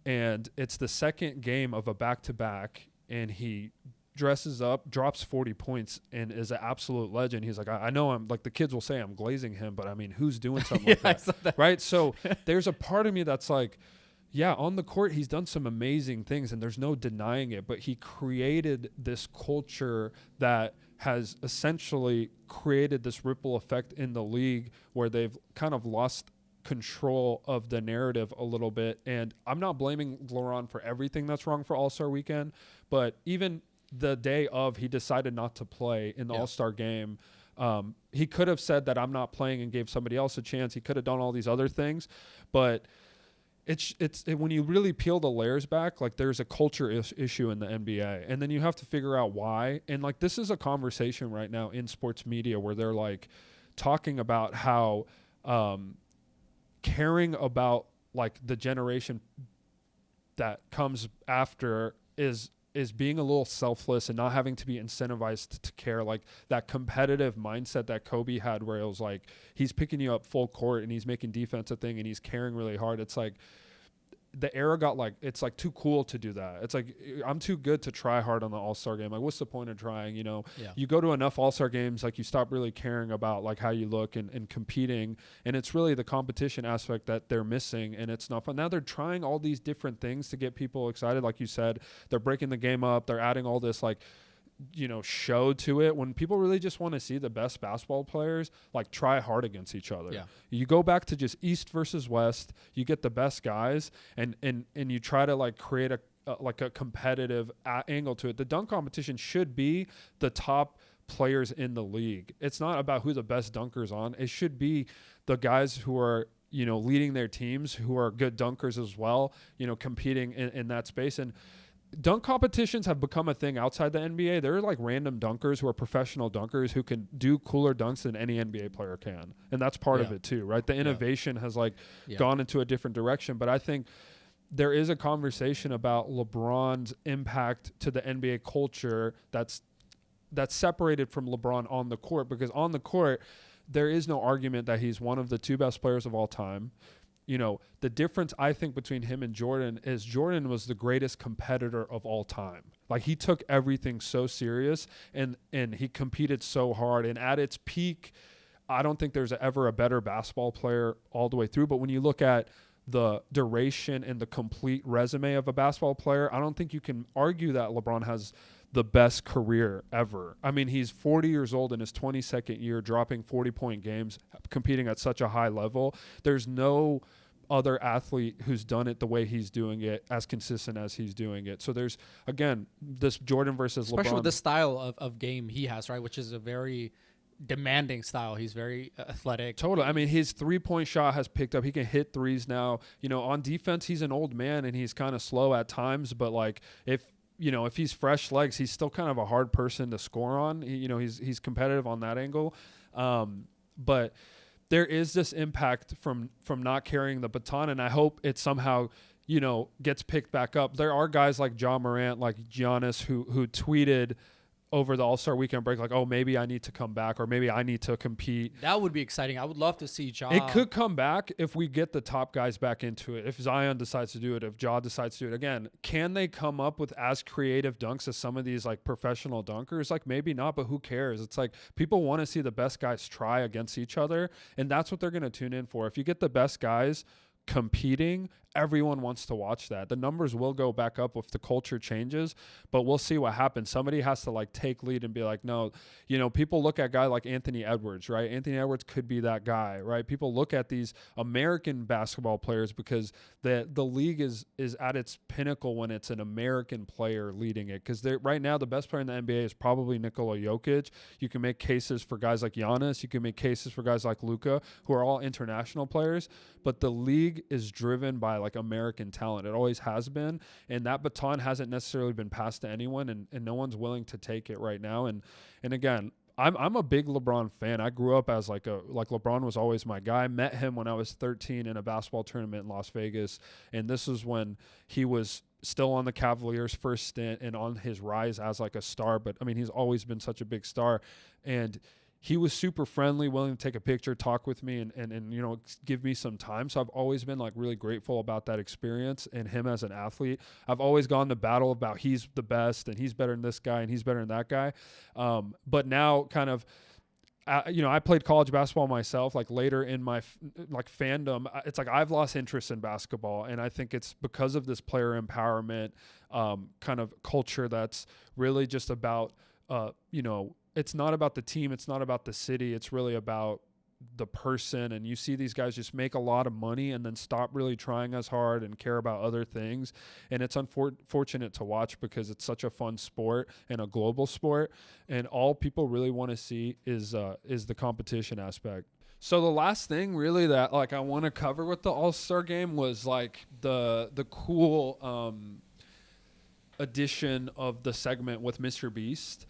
and it's the second game of a back-to-back, and he dresses up, drops 40 points, and is an absolute legend. He's like, I know I'm, like, the kids will say I'm glazing him, but, I mean, who's doing something like that? Right? So there's a part of me that's like, yeah, on the court, he's done some amazing things, and there's no denying it. But he created this culture that has essentially created this ripple effect in the league where they've kind of lost control of the narrative a little bit. And I'm not blaming LeBron for everything that's wrong for All-Star Weekend, but even the day of, he decided not to play in the All-Star game. He could have said that I'm not playing and gave somebody else a chance. He could have done all these other things, but it's when you really peel the layers back, like there's a culture issue in the NBA, and then you have to figure out why. And like this is a conversation right now in sports media where they're like talking about how caring about like the generation that comes after is being a little selfless and not having to be incentivized to care, like that competitive mindset that Kobe had where it was like he's picking you up full court and he's making defense a thing and he's caring really hard. It's like the era got like, it's like too cool to do that. It's like, I'm too good to try hard on the All-Star game. Like, what's the point of trying? You go to enough All-Star games, like you stop really caring about like how you look and competing. And it's really the competition aspect that they're missing, and it's not fun. Now they're trying all these different things to get people excited. Like you said, they're breaking the game up. They're adding all this like, show to it when people really just want to see the best basketball players like try hard against each other. Yeah. You go back to just East versus West, you get the best guys and you try to like create a competitive angle to it. The dunk competition should be the top players in the league. It's not about who the best dunkers on. It should be the guys who are, leading their teams, who are good dunkers as well, competing in that space. And dunk competitions have become a thing outside the NBA. There are like random dunkers who are professional dunkers who can do cooler dunks than any NBA player can. And that's part of it too, right? The innovation has like gone into a different direction. But I think there is a conversation about LeBron's impact to the NBA culture that's separated from LeBron on the court, because on the court, there is no argument that he's one of the two best players of all time. The difference I think between him and Jordan is Jordan was the greatest competitor of all time. Like he took everything so serious and he competed so hard. And at its peak, I don't think there's ever a better basketball player all the way through. But when you look at the duration and the complete resume of a basketball player, I don't think you can argue that LeBron has the best career ever. I mean, he's 40 years old in his 22nd year, dropping 40-point games, competing at such a high level. There's no other athlete who's done it the way he's doing it, as consistent as he's doing it. So there's, again, this Jordan versus LeBron. Especially with the style of game he has, right, which is a very demanding style. He's very athletic. Totally. I mean, his three-point shot has picked up. He can hit threes now. On defense, he's an old man and he's kind of slow at times, but like if he's fresh legs, he's still kind of a hard person to score on. He's competitive on that angle. But there is this impact from not carrying the baton, and I hope it somehow, gets picked back up. There are guys like Ja Morant, like Giannis, who tweeted over the All-Star weekend break, like, oh, maybe I need to come back, or maybe I need to compete. That would be exciting. I would love to see Ja. It could come back if we get the top guys back into it. If Zion decides to do it, if Ja decides to do it again, can they come up with as creative dunks as some of these like professional dunkers? Like maybe not, but who cares? It's like people want to see the best guys try against each other, and that's what they're going to tune in for. If you get the best guys competing, everyone wants to watch that. The numbers will go back up if the culture changes, but we'll see what happens. Somebody has to like take lead and be like, no, you know, people look at a guy like Anthony Edwards, right? Anthony Edwards could be that guy, right? People look at these American basketball players because the league is at its pinnacle when it's an American player leading it. Because right now the best player in the NBA is probably Nikola Jokic. You can make cases for guys like Giannis. You can make cases for guys like Luka, who are all international players. But the league is driven by like American talent. It always has been, and that baton hasn't necessarily been passed to anyone, and no one's willing to take it right now. And again, I'm a big LeBron fan. I grew up as like LeBron was always my guy. I met him when I was 13 in a basketball tournament in Las Vegas, and this was when he was still on the Cavaliers' first stint and on his rise as like a star. But I mean, he's always been such a big star, and he was super friendly, willing to take a picture, talk with me, and you know, give me some time. So I've always been like really grateful about that experience and him as an athlete. I've always gone to battle about he's the best and he's better than this guy and he's better than that guy. But now kind of, you know, I played college basketball myself. Like later in my fandom, it's like I've lost interest in basketball, and I think it's because of this player empowerment kind of culture that's really just about you know. It's not about the team. It's not about the city. It's really about the person. And you see these guys just make a lot of money and then stop really trying as hard and care about other things. And it's unfortunate to watch because it's such a fun sport and a global sport. And all people really want to see is the competition aspect. So the last thing really that like I want to cover with the All-Star game was like the cool addition of the segment with MrBeast.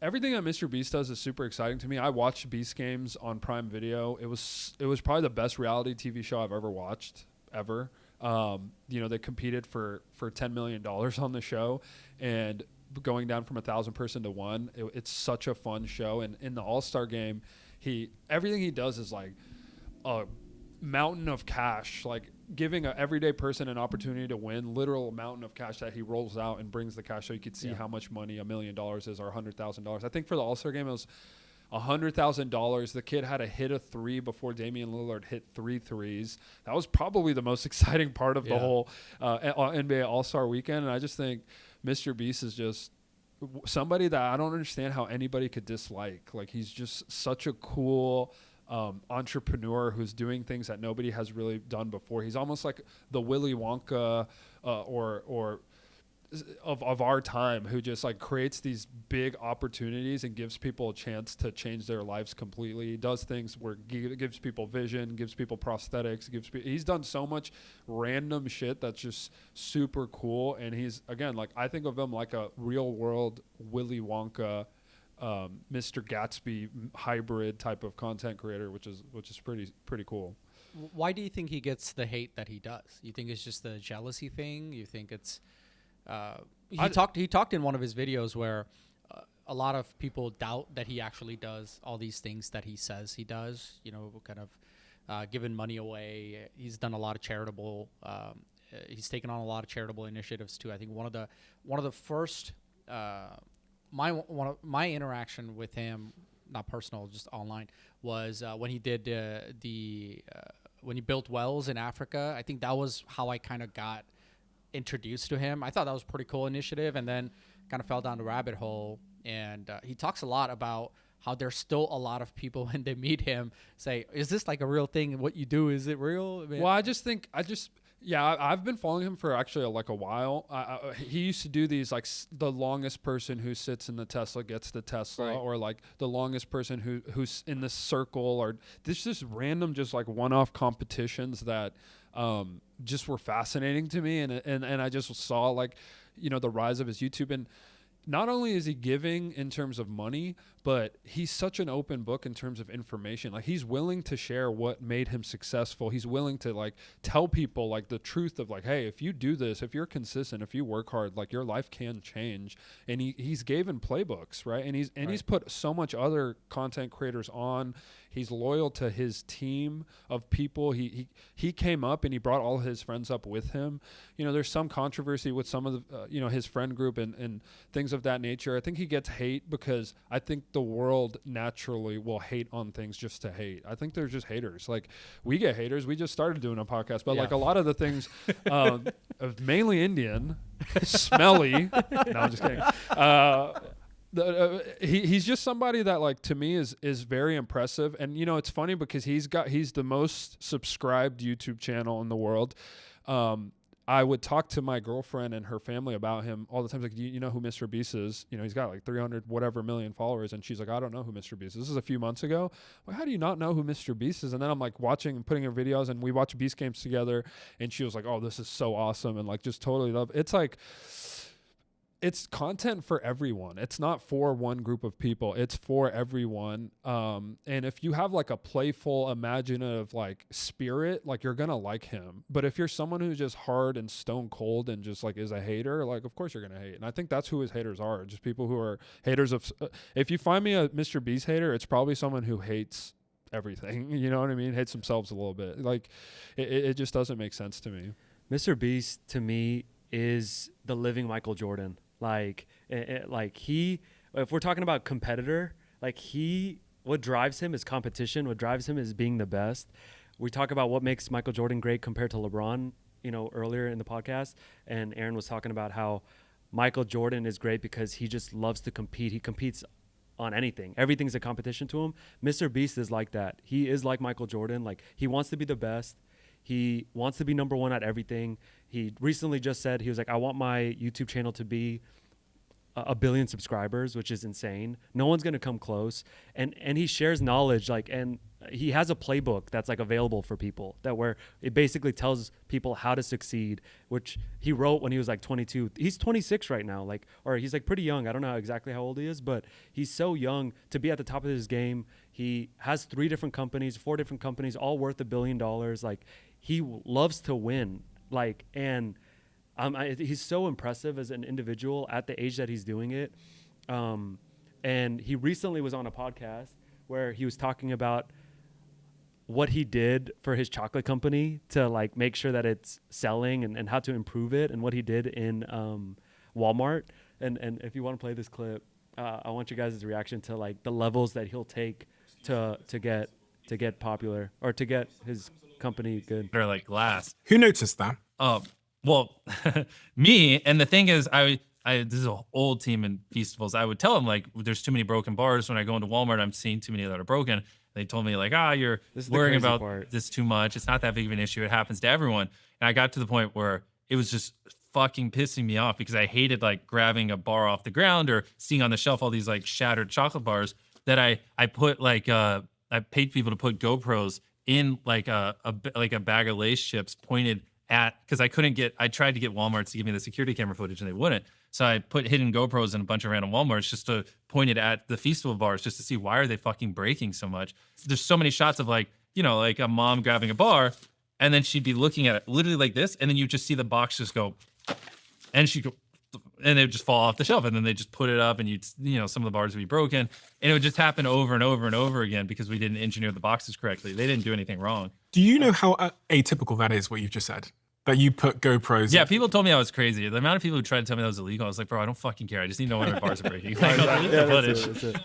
Everything that MrBeast does is super exciting to me. I watched Beast games on Prime Video. It was probably the best reality TV show I've ever watched ever. You know, they competed for $10 million on the show, and going down from 1,000 person to one. It's such a fun show. And in the All-Star game, everything he does is like a mountain of cash, like giving an everyday person an opportunity to win, literal mountain of cash that he rolls out and brings the cash so you could see how much money $1 million is or $100,000. I think for the All-Star game it was $100,000. The kid had to hit a three before Damian Lillard hit 3 threes. That was probably the most exciting part of the whole NBA All-Star weekend. And I just think MrBeast is just somebody that I don't understand how anybody could dislike. Like he's just such a cool entrepreneur who's doing things that nobody has really done before. He's almost like the Willy Wonka or of our time, who just like creates these big opportunities and gives people a chance to change their lives completely. He does things where he gives people vision, gives people prosthetics, he's done so much random shit that's just super cool. And he's, again, like I think of him like a real world Willy Wonka, Mr. Gatsby hybrid type of content creator, which is pretty cool. Why do you think he gets the hate that he does? You think it's just the jealousy thing? You think it's he talked in one of his videos where a lot of people doubt that he actually does all these things that he says he does, you know, kind of giving money away. He's done a lot of charitable he's taken on a lot of charitable initiatives too. I think one of the first my interaction with him, not personal, just online, was when he did when he built wells in Africa. I think that was how I kind of got introduced to him. I thought that was a pretty cool initiative, and then kind of fell down the rabbit hole. And he talks a lot about how there's still a lot of people when they meet him say, "Is this like a real thing? What you do, is it real?" I mean, well, I've been following him for actually like a while. He used to do these like the longest person who sits in the Tesla gets the Tesla, right, or like the longest person who's in the circle, or this just random just like one-off competitions that just were fascinating to me. And I just saw like, you know, the rise of his YouTube. And not only is he giving in terms of money, but he's such an open book in terms of information. Like, he's willing to share what made him successful. He's willing to like tell people like the truth of like, hey, if you do this, if you're consistent, if you work hard, like your life can change. And he's given playbooks, right? And he's put so much other content creators on. He's loyal to his team of people. He came up and he brought all his friends up with him. You know, there's some controversy with some of the, his friend group and things of that nature. I think he gets hate because I think the world naturally will hate on things just to hate. I think they're just haters. Like, we get haters. We just started doing a podcast, but like a lot of the things, mainly Indian, smelly. No, I'm just kidding. He's just somebody that, like, to me is very impressive. And you know, it's funny because he's the most subscribed YouTube channel in the world. I would talk to my girlfriend and her family about him all the time. Like, do you know who MrBeast is? You know, he's got like 300 whatever million followers. And she's like, I don't know who MrBeast is. This is a few months ago. Like, how do you not know who MrBeast is? And then I'm like watching and putting her videos, and we watch Beast games together. And she was like, oh, this is so awesome. And like, just totally love. It's like, it's content for everyone. It's not for one group of people. It's for everyone. And if you have like a playful, imaginative like spirit, like, you're gonna like him. But if you're someone who's just hard and stone cold and just like is a hater, like, of course you're gonna hate. And I think that's who his haters are. Just people who are haters of. If you find me a MrBeast hater, it's probably someone who hates everything. You know what I mean? Hates themselves a little bit. Like, it just doesn't make sense to me. MrBeast to me is the living Michael Jordan. Like, if we're talking about competitor, like, what drives him is competition. What drives him is being the best. We talk about what makes Michael Jordan great compared to LeBron, earlier in the podcast. And Aaron was talking about how Michael Jordan is great because he just loves to compete. He competes on anything. Everything's a competition to him. MrBeast is like that. He is like Michael Jordan. Like, he wants to be the best. He wants to be number one at everything. He recently just said, he was like, I want my YouTube channel to be a billion subscribers, which is insane. No one's going to come close. And he shares knowledge, like, and he has a playbook that's like available for people, that where it basically tells people how to succeed, which he wrote when he was like 22. He's 26 right now, like, or he's like pretty young. I don't know exactly how old he is, but he's so young to be at the top of his game. He has 4 different companies, all worth $1 billion. Like, he loves to win. Like, and he's so impressive as an individual at the age that he's doing it. And he recently was on a podcast where he was talking about what he did for his chocolate company to like make sure that it's selling and how to improve it, and what he did in Walmart. And if you want to play this clip, I want you guys' reaction to like the levels that he'll take to get popular, or to get his company good. They're like glass. Who noticed that? Well, me. And the thing is, I this is an old team in festivals. I would tell them like, there's too many broken bars. When I go into Walmart, I'm seeing too many that are broken. They told me like, you're worrying about this too much. It's not that big of an issue. It happens to everyone. And I got to the point where it was just fucking pissing me off, because I hated like grabbing a bar off the ground or seeing on the shelf all these like shattered chocolate bars, that I put like I paid people to put GoPros in like a bag of Lay's chips pointed at, because I tried to get Walmart to give me the security camera footage and they wouldn't. So I put hidden GoPros in a bunch of random Walmarts just to point it at the festival bars, just to see, why are they fucking breaking so much? There's so many shots of like, like a mom grabbing a bar, and then she'd be looking at it literally like this, and then you just see the box just go, and and it would just fall off the shelf, and then they just put it up, and some of the bars would be broken, and it would just happen over and over and over again because we didn't engineer the boxes correctly. They didn't do anything wrong. Do you know how atypical that is, what you've just said? That you put GoPros. Yeah, people told me I was crazy. The amount of people who tried to tell me that was illegal, I was like, bro, I don't fucking care. I just need to know when my bars are breaking. Like, That's it.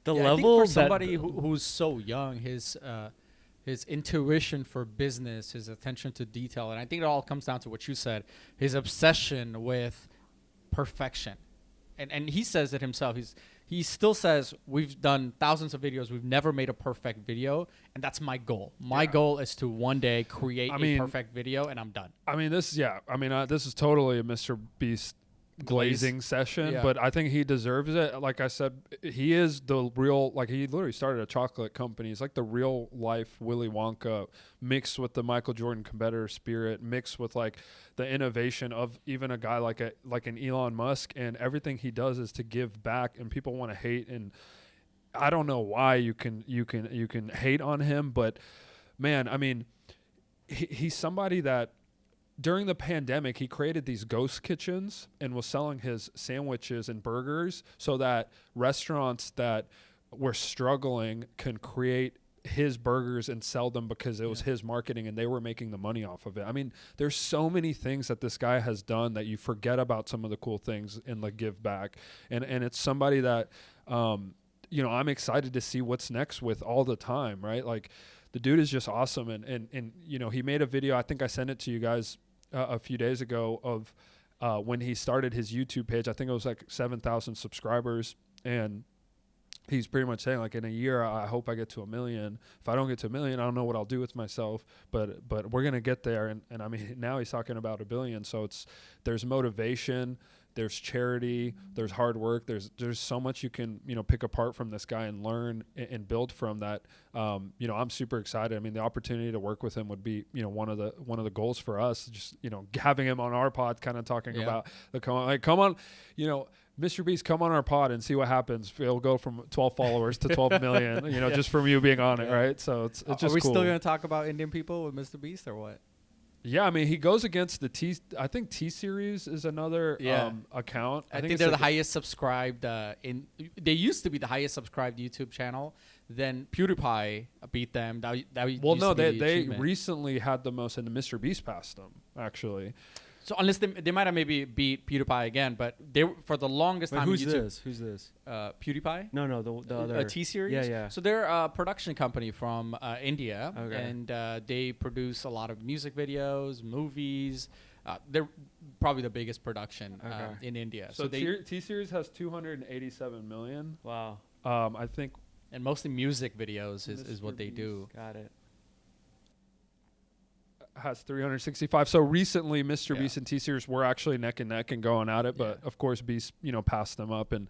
The level, I think for somebody who's so young, his intuition for business, his attention to detail, and I think it all comes down to what you said, his obsession with perfection. And he says it himself. He still says, we've done thousands of videos. We've never made a perfect video. And that's my goal. My goal is to one day create a perfect video, and I'm done. This is totally a MrBeast glazing session, Yeah. but I think he deserves it. Like I said, he is the real, like he literally started a chocolate company. He's like the real life Willy Wonka mixed with the Michael Jordan competitor spirit, mixed with like the innovation of even a guy like an Elon Musk, and everything he does is to give back, and people want to hate, and I don't know why you can hate on him, but man, I mean, he's somebody that during the pandemic, he created these ghost kitchens and was selling his sandwiches and burgers so that restaurants that were struggling can create his burgers and sell them because it was his marketing and they were making the money off of it. I mean, there's so many things that this guy has done that you forget about some of the cool things in the give back. And it's somebody that, you know, I'm excited to see what's next with all the time, right? Like the dude is just awesome. And you know, he made a video, I think I sent it to you guys a few days ago of when he started his YouTube page. I think it was like 7,000 subscribers, and he's pretty much saying like in a year I hope I get to 1 million. If I don't get to 1 million, I don't know what I'll do with myself, but we're gonna get there. And I mean, now he's talking about 1 billion, so there's motivation, there's charity, there's hard work, there's so much you can, you know, pick apart from this guy and learn and build from that. You know, I'm super excited. I mean, the opportunity to work with him would be, you know, one of the goals for us, just, you know, having him on our pod, kind of talking about come on, you know, MrBeast, come on our pod and see what happens. It'll go from 12 followers to 12 million, you know, just from you being on it, right? So it's just cool. Are we still going to talk about Indian people with MrBeast or what? Yeah, I mean, he goes against the I think T-Series is another account. I think they're the highest subscribed they used to be the highest subscribed YouTube channel. Then PewDiePie beat them. They recently had the most, and MrBeast passed them, actually. So unless they might have maybe beat PewDiePie again, but they for the longest time. Who's YouTube, this? Who's this? PewDiePie? No, the other T-Series. Yeah. So they're a production company from India, Okay. and they produce a lot of music videos, movies. They're probably the biggest production in India. So T-Series has 287 million. Wow. I think, and mostly music videos is what they do. Got it. Has 365. So recently, MrBeast and T-Series were actually neck and neck and going at it, but of course, Beast, you know, passed them up. And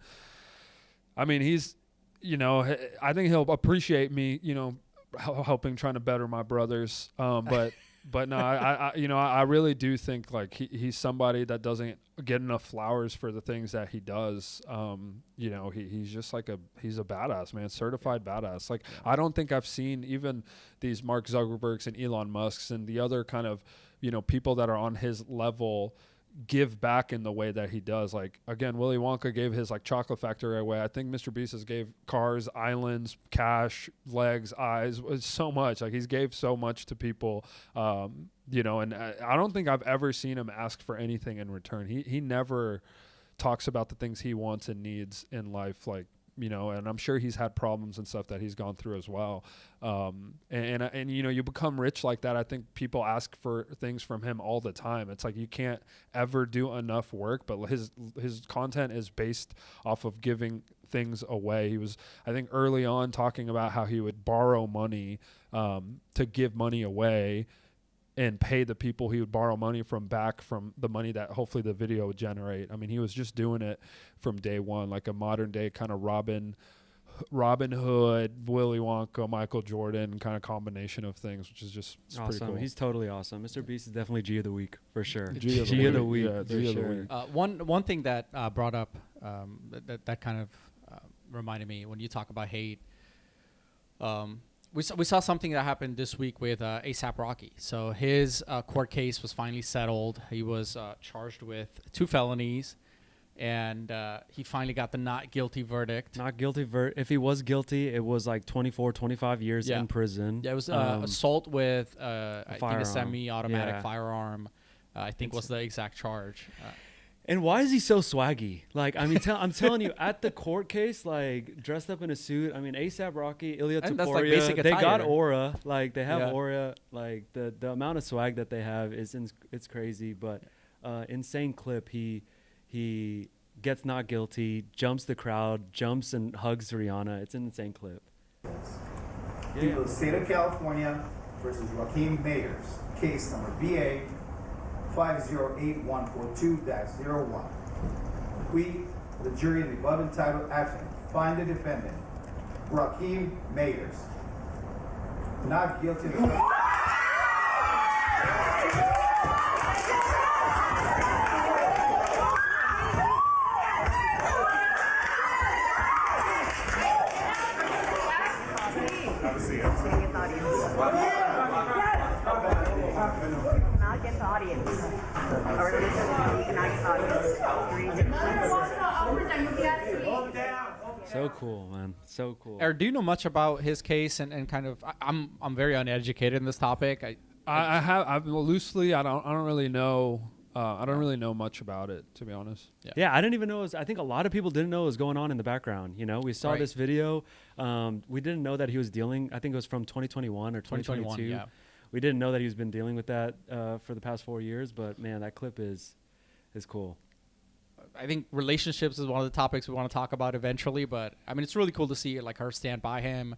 I mean, he's, you know, I think he'll appreciate me, you know, helping, trying to better my brothers. But no, I you know, I really do think like he's somebody that doesn't get enough flowers for the things that he does. You know, he's just like he's a badass, man, certified badass. Like I don't think I've seen even these Mark Zuckerbergs and Elon Musks and the other kind of, you know, people that are on his level give back in the way that he does. Like again, Willy Wonka gave his like chocolate factory away. I think MrBeast has gave cars, islands, cash, legs, eyes, so much. Like he's gave so much to people, you know, and I don't think I've ever seen him ask for anything in return. He never talks about the things he wants and needs in life, like, you know, and I'm sure he's had problems and stuff that he's gone through as well. And you know, you become rich like that. I think people ask for things from him all the time. It's like you can't ever do enough work, but his content is based off of giving things away. He was, I think, early on talking about how he would borrow money to give money away and pay the people he would borrow money from back from the money that hopefully the video would generate. I mean, he was just doing it from day one, like a modern day kind of Robin Hood, Willy Wonka, Michael Jordan kind of combination of things, which is just Awesome. pretty cool. He's totally awesome. MrBeast is definitely G of the week for sure. G of the week. Yeah, G of the week. One thing that brought up that kind of reminded me when you talk about hate. We saw something that happened this week with A$AP Rocky. So his court case was finally settled. He was charged with 2 felonies, and he finally got the not guilty verdict. Not guilty. If he was guilty, it was like 24, 25 years in prison. Yeah, it was assault with I think a semi-automatic firearm. I think was the exact charge. And why is he so swaggy? Like, I mean, I'm telling you, at the court case, like, dressed up in a suit. I mean, A$AP Rocky, Ilya And that's like Taporia, basic they got attire. aura. Like, they have aura. Like, the amount of swag that they have it's crazy. But insane clip. He gets not guilty, jumps the crowd, jumps and hugs Rihanna. It's an insane clip. People of the state of California versus Joaquin Mayers, case number BA 508142-01. We, the jury in the above entitled action, find the defendant, Raheem Mayers, not guilty of the Cannot get the audience. Or you cannot get the audience. So cool, man. So cool. Eric, do you know much about his case and kind of? I'm very uneducated in this topic. I've loosely. I don't really know. I don't really know much about it, to be honest. Yeah, I didn't even know. I think a lot of people didn't know what was going on in the background. You know, we saw this video. We didn't know that he was dealing. I think it was from 2021 or 2022. Yeah. We didn't know that he's been dealing with that for the past 4 years. But man, that clip is cool. I think relationships is one of the topics we want to talk about eventually. But I mean, it's really cool to see like her stand by him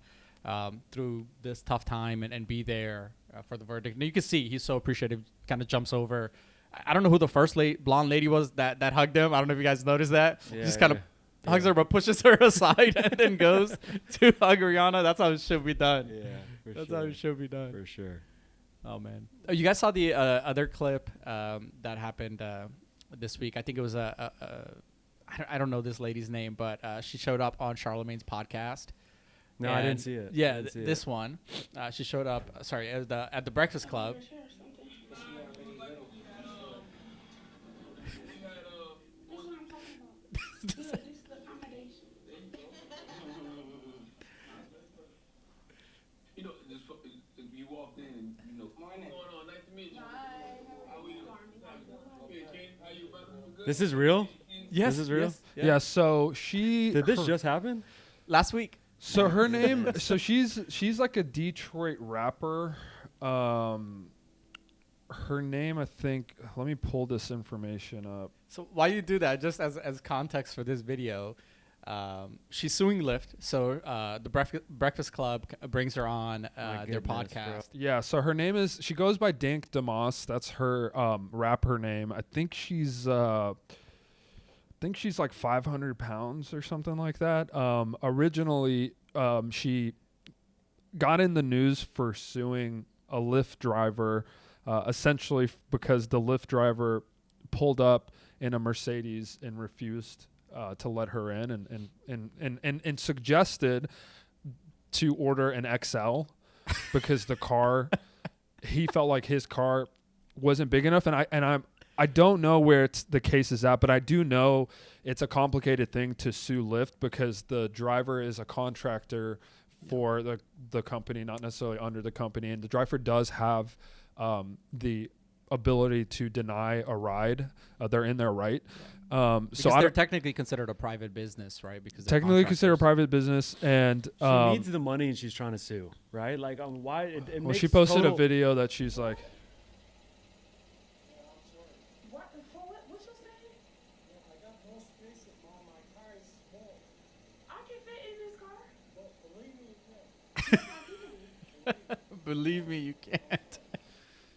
through this tough time and be there for the verdict. And you can see he's so appreciative. Kind of jumps over. I don't know who the first blonde lady was that hugged him. I don't know if you guys noticed that. Yeah, Just kind of hugs her but pushes her aside and then goes to hug Rihanna. That's how it should be done. Yeah, for That's sure. how it should be done. For sure. Oh, man. Oh, you guys saw the other clip that happened this week. I think it was I don't know this lady's name, but she showed up on Charlemagne's podcast. No, I didn't see it. Yeah, I didn't see this one. She showed up, at the Breakfast Club. You know, you walked in and, you know, what's going on? Nice to meet you. How are you? Hey, King, how you, brother? Good? This is real? Yes. This is real? Yes. Yeah. So she Did this just happen? Last week. So her name. So she's like a Detroit rapper. Her name, I think. Let me pull this information up. So why you do that? Just as context for this video, she's suing Lyft. So the Breakfast Club brings her on their goodness, bro. podcast. Yeah. So her name is. She goes by Dank Damas. That's her rapper name. I think she's like 500 pounds or something like that. Originally, she got in the news for suing a Lyft driver, essentially because the Lyft driver pulled up in a Mercedes and refused to let her in and suggested to order an XL because the car, he felt like his car wasn't big enough. I don't know where the case is at, but I do know it's a complicated thing to sue Lyft because the driver is a contractor for the company, not necessarily under the company. And the driver does have the ability to deny a ride. They're in their right. So they're technically considered a private business, right? Because they're technically considered a contractors. private business. And She needs the money and she's trying to sue, right? Like, why? It well, makes she posted total- a video that she's like, What's your saying? I got no space in my car is small. I can fit in this car. But believe me, you can't. Believe me, you can't.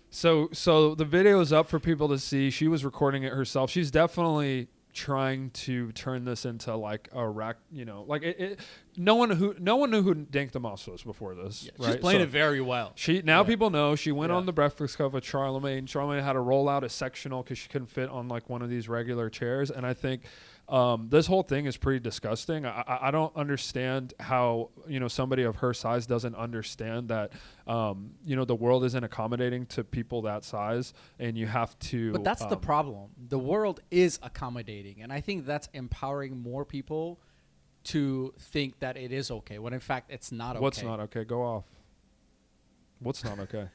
So the video is up for people to see. She was recording it herself. She's definitely trying to turn this into like a rack, like it no one knew who Dank Damas was before this. She's right? playing So it very well. people know. She went Yeah. on the Breakfast Club with Charlemagne. Charlemagne had to roll out a sectional because she couldn't fit on like one of these regular chairs. And I think this whole thing is pretty disgusting. I don't understand how somebody of her size doesn't understand that the world isn't accommodating to people that size, and you have to. But that's the problem. The world is accommodating, and I think that's empowering more people to think that it is okay, when in fact it's not okay. What's not okay? Go off. What's not okay?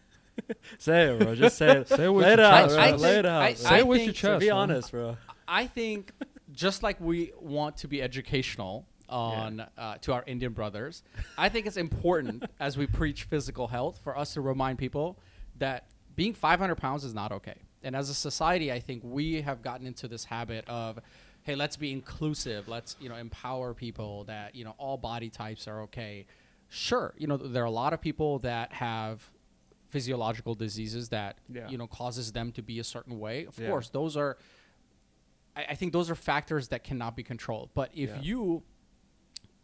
Say it, bro. Just say it. Say it with Lay it your out, chest, bro. man. Lay it out. Say it with your chest. Be man. honest, bro. I think just like we want to be educational on to our Indian brothers, I think it's important as we preach physical health for us to remind people that being 500 pounds is not okay. And as a society, I think we have gotten into this habit of, hey, let's be inclusive. Let's empower people that all body types are okay. Sure, there are a lot of people that have physiological diseases that causes them to be a certain way. Of course, those are I think those are factors that cannot be controlled. But if Yeah. you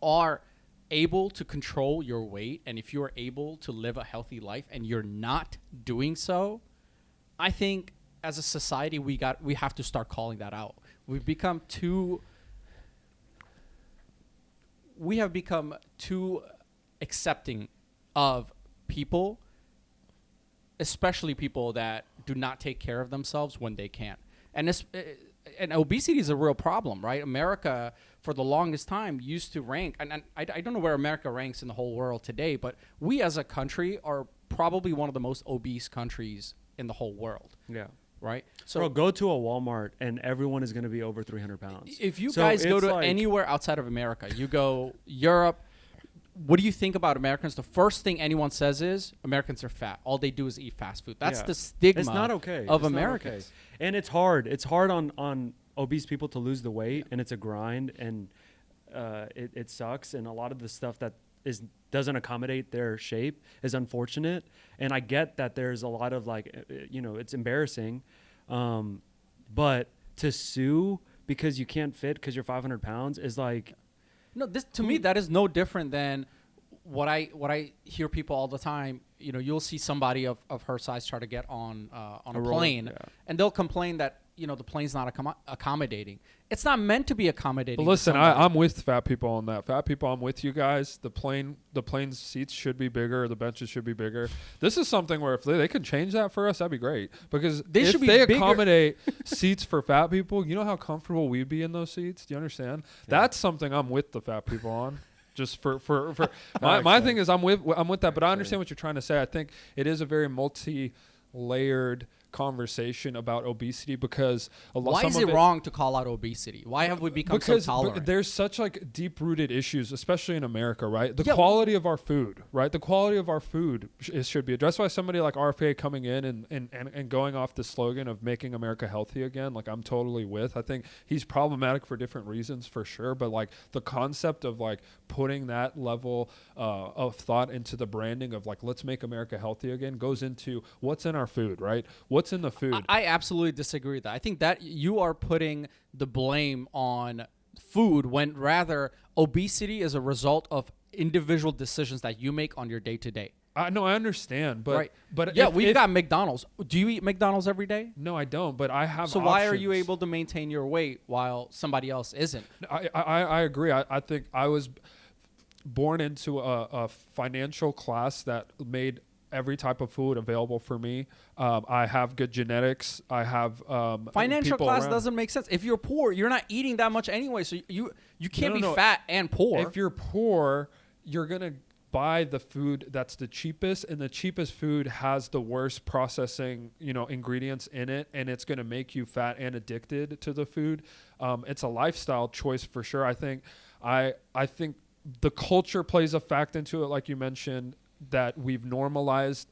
are able to control your weight, and if you are able to live a healthy life and you're not doing so, I think as a society we have to start calling that out. We have become too accepting of people, especially people that do not take care of themselves when they can. And obesity is a real problem, right? America, for the longest time, used to rank, and I don't know where America ranks in the whole world today, but we as a country are probably one of the most obese countries in the whole world, Yeah. right? So So go to a Walmart and everyone is going to be over 300 pounds. if you So guys go it's to like- anywhere outside of America, you go Europe, what do you think about Americans? The first thing anyone says is Americans are fat. All they do is eat fast food. That's Yeah. the stigma It's not okay. of It's not Americans. okay. And it's hard. It's hard on obese people to lose the weight, and it's a grind, and it sucks. And a lot of the stuff that doesn't accommodate their shape is unfortunate. And I get that there's a lot of like, it's embarrassing, but to sue because you can't fit because you're 500 pounds is like. No, this to me that is no different than what I hear people all the time. You know, you'll see somebody of her size try to get on a roller, plane, yeah. and they'll complain that the plane's not accommodating. It's not meant to be accommodating. But to listen, somebody. I'm with fat people on that. Fat people, I'm with you guys. The plane's seats should be bigger. The benches should be bigger. This is something where if they could change that for us, that'd be great. Because They if should be they bigger. accommodate seats for fat people, you know how comfortable we'd be in those seats? Do you understand? That's something I'm with the fat people on. Just for my thing is I'm with that, but I understand what you're trying to say. I think it is a very multi-layered conversation about obesity because Why is it wrong to call out obesity? Why have we become so tolerant? there's such like deep-rooted issues, especially in America, right? The Yeah. quality of our food, right? The quality of our food should be addressed. By somebody like RFA coming in and going off the slogan of making America healthy again, like I'm totally with. I think he's problematic for different reasons for sure, but like the concept of like putting that level of thought into the branding of like let's make America healthy again goes into what's in our food, right? What's in the food? I absolutely disagree with that. I think that you are putting the blame on food when rather obesity is a result of individual decisions that you make on your day to day. I understand, but Right. but Yeah, if- we've if- got McDonald's. Do you eat McDonald's every day? No, I don't, but I have. So why are you options. able to maintain your weight while somebody else isn't? I agree. I think I was born into a financial class that made every type of food available for me. I have good genetics. I have Financial people class around. doesn't make sense. If you're poor, you're not eating that much anyway. So you can't No, be no. fat and poor. If you're poor, you're gonna buy the food that's the cheapest, and the cheapest food has the worst processing ingredients in it, and it's gonna make you fat and addicted to the food. It's a lifestyle choice for sure. I think the culture plays a fact into it, like you mentioned, that we've normalized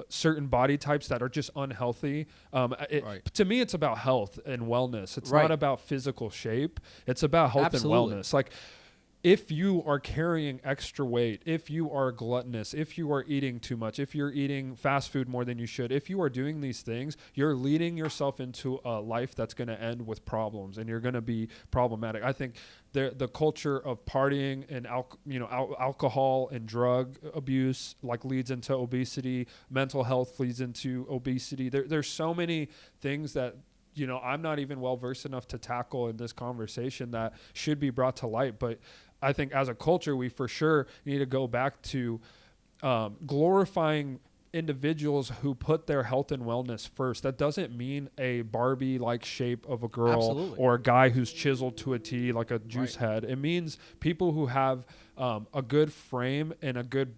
certain body types that are just unhealthy. Right. To me, it's about health and wellness. It's Right. not about physical shape. It's about health Absolutely. and wellness. Like, if you are carrying extra weight, if you are gluttonous, if you are eating too much, if you're eating fast food more than you should, if you are doing these things, you're leading yourself into a life that's going to end with problems, and you're going to be problematic. I think the culture of partying and alcohol and drug abuse like leads into obesity. Mental health leads into obesity. There's so many things that I'm not even well versed enough to tackle in this conversation that should be brought to light. But I think as a culture, we for sure need to go back to glorifying individuals who put their health and wellness first. That doesn't mean a Barbie-like shape of a girl Absolutely. or a guy who's chiseled to a T like a juice head. It means people who have a good frame and a good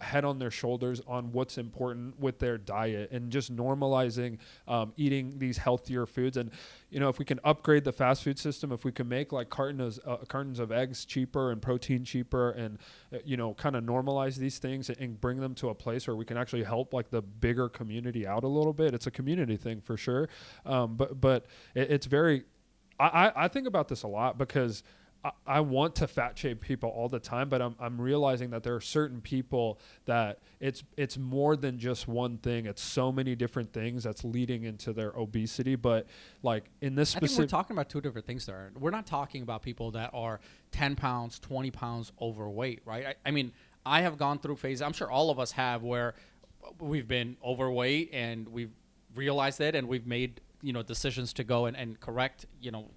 head on their shoulders on what's important with their diet, and just normalizing eating these healthier foods. And if we can upgrade the fast food system, if we can make like cartons of eggs cheaper and protein cheaper, and kind of normalize these things and bring them to a place where we can actually help like the bigger community out a little bit. It's a community thing for sure. But it's very I think about this a lot because I want to fat shame people all the time, but I'm realizing that there are certain people that it's more than just one thing. It's so many different things that's leading into their obesity. But like in this I think specific, we're talking about two different things there. We're not talking about people that are 10 pounds, 20 pounds overweight, right? I mean, I have gone through phases, I'm sure all of us have, where we've been overweight and we've realized it and we've made, decisions to go and correct,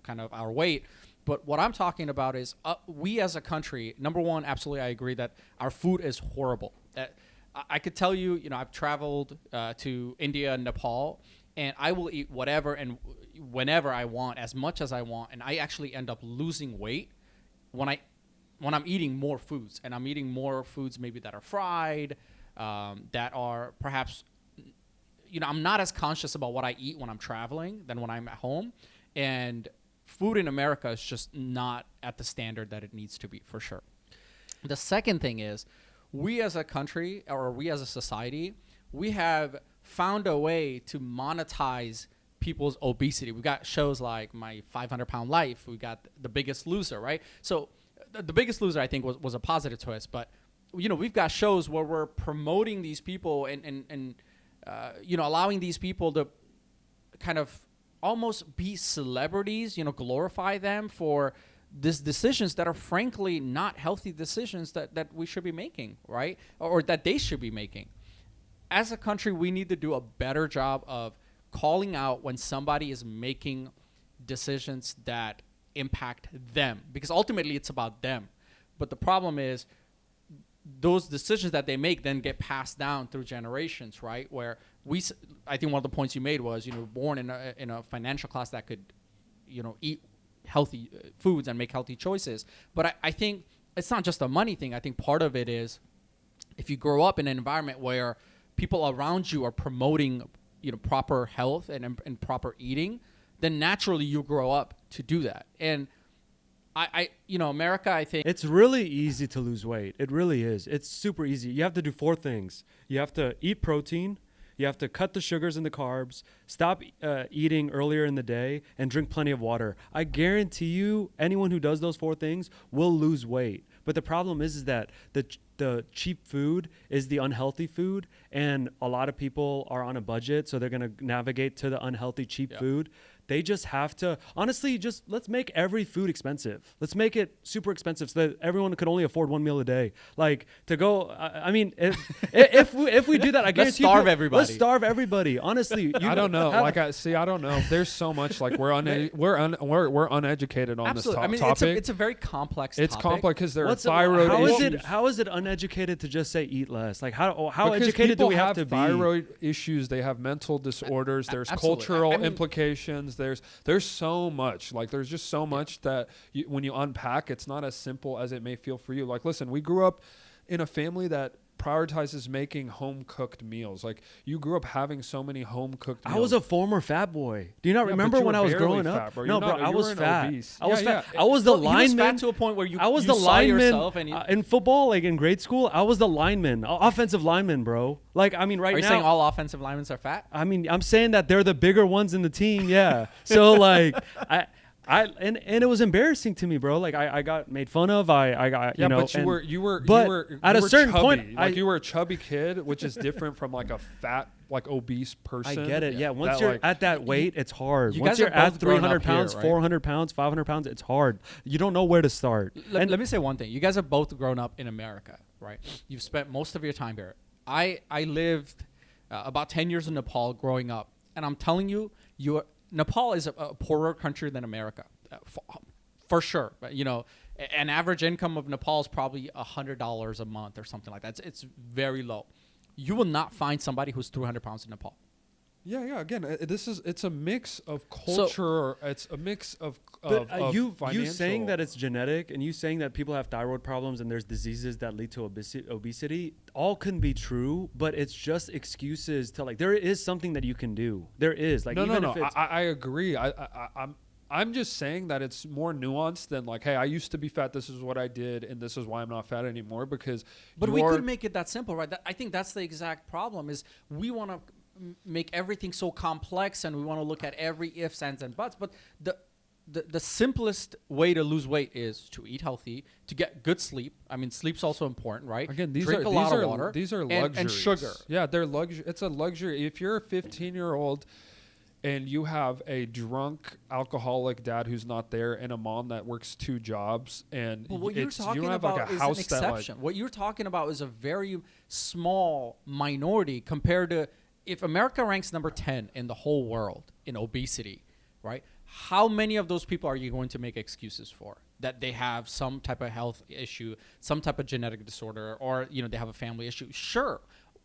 kind of our weight. But what I'm talking about is we as a country, number one, absolutely, I agree that our food is horrible. I could tell you, I've traveled to India and Nepal, and I will eat whatever and whenever I want, as much as I want, and I actually end up losing weight when I'm eating more foods, and I'm eating more foods maybe that are fried, that are perhaps, I'm not as conscious about what I eat when I'm traveling than when I'm at home, and food in America is just not at the standard that it needs to be, for sure. The second thing is, we as a country, or we as a society, we have found a way to monetize people's obesity. We've got shows like My 500-Pound Life. We got The Biggest Loser, right? So The Biggest Loser, I think, was a positive twist. But, we've got shows where we're promoting these people and allowing these people to kind of almost be celebrities, glorify them for these decisions that are frankly not healthy decisions that we should be making, right? Or that they should be making. As a country, we need to do a better job of calling out when somebody is making decisions that impact them, because ultimately it's about them. But the problem is those decisions that they make then get passed down through generations, right? Where I think one of the points you made was, born in a financial class that could, eat healthy foods and make healthy choices. But I think it's not just a money thing. I think part of it is if you grow up in an environment where people around you are promoting, proper health and proper eating, then naturally you grow up to do that. And America, I think It's really easy to lose weight. It really is. It's super easy. You have to do 4 things. You have to eat protein. You have to cut the sugars and the carbs, stop eating earlier in the day, and drink plenty of water. I guarantee you, anyone who does those 4 things will lose weight. But the problem is that the cheap food is the unhealthy food, and a lot of people are on a budget, so they're going to navigate to the unhealthy cheap food. They just have to, honestly, let's make every food expensive. Let's make it super expensive so that everyone could only afford 1 meal a day. Like to go, I mean, if we do that, I guarantee starve everybody. Let's starve everybody. Honestly, I don't know. I don't know. There's so much like we're uneducated on absolutely. this topic. It's a very complex. It's topic. complex because there are thyroid issues. How is it uneducated to just say eat less? Like how Because educated do people we have to be? thyroid issues. They have mental disorders. There's Absolutely. cultural I mean, implications. There's so much. Like there's just so much that when you unpack, it's not as simple as it may feel for you. Like listen, we grew up in a family that prioritizes making home cooked meals. Like you grew up having so many home cooked meals. I was a former fat boy. Do you not remember when I was growing up? Fat, No, bro, I was fat. Obese. I was fat. Yeah. I was the Well, he was lineman. fat to a point where I was you the saw lineman yourself and in football, like in grade school. I was the lineman, offensive lineman, bro. Like I mean, right Are you now. saying all offensive linemen are fat? I mean, I'm saying that they're the bigger ones in the team. Yeah. So like, and it was embarrassing to me, bro. Like I got made fun of. I got you know. But you were at a certain chubby. point, like you were a chubby kid, which is different from like a fat, like obese I person. get it. Yeah. Once you're at that weight, it's hard. You Once guys you're are at both grown 300 up here, pounds, right? 400 pounds, 500 pounds, it's hard. You don't know where to start. Let me say one thing. You guys have both grown up in America, right? You've spent most of your time here. I lived about 10 years in Nepal growing up, and I'm telling you, Nepal is a poorer country than America, for sure. But an average income of Nepal is probably $100 a month or something like that. It's very low. You will not find somebody who's 300 pounds in Nepal. Yeah. Again, it's a mix of culture. It's a mix of you financial. saying that it's genetic, and you saying that people have thyroid problems and there's diseases that lead to obesity, all can be true, but it's just excuses to like there is something that you can do. There is like no. I agree. I'm just saying that it's more nuanced than like, hey, I used to be fat. This is what I did, and this is why I'm not fat anymore. Because but we could make it that simple, right? I think that's the exact problem. Is we want to make everything so complex, and we want to look at every ifs, ands, and buts. But the simplest way to lose weight is to eat healthy, to get good sleep. I mean, sleep's also important, right? Again, these Drink are a lot these of are water these are and luxuries. sugar. Yeah, they're luxury. It's a luxury. If you're a 15-year-old and you have a drunk alcoholic dad who's not there and a mom that works 2 jobs, and But what you're you talking don't have about like a is house an that like, exception. What you're talking about is a very small minority compared to if America ranks number 10 in the whole world in obesity, right? How many of those people are you going to make excuses for? That they have some type of health issue, some type of genetic disorder, or they have a family issue. Sure,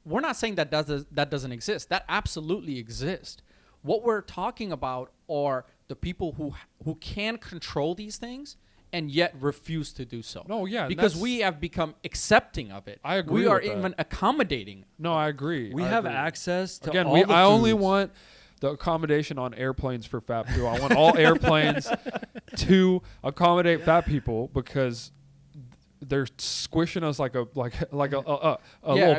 we're not saying that doesn't exist. That absolutely exists. What we're talking about are the people who can control these things and yet refuse to do so. No, yeah, because we have become accepting of it. I agree We are with that. even accommodating. No, I agree. We I have agree. access to Again, all the I only foods. want the accommodation on airplanes for fat people. I want all airplanes to accommodate fat people because they're squishing us like a little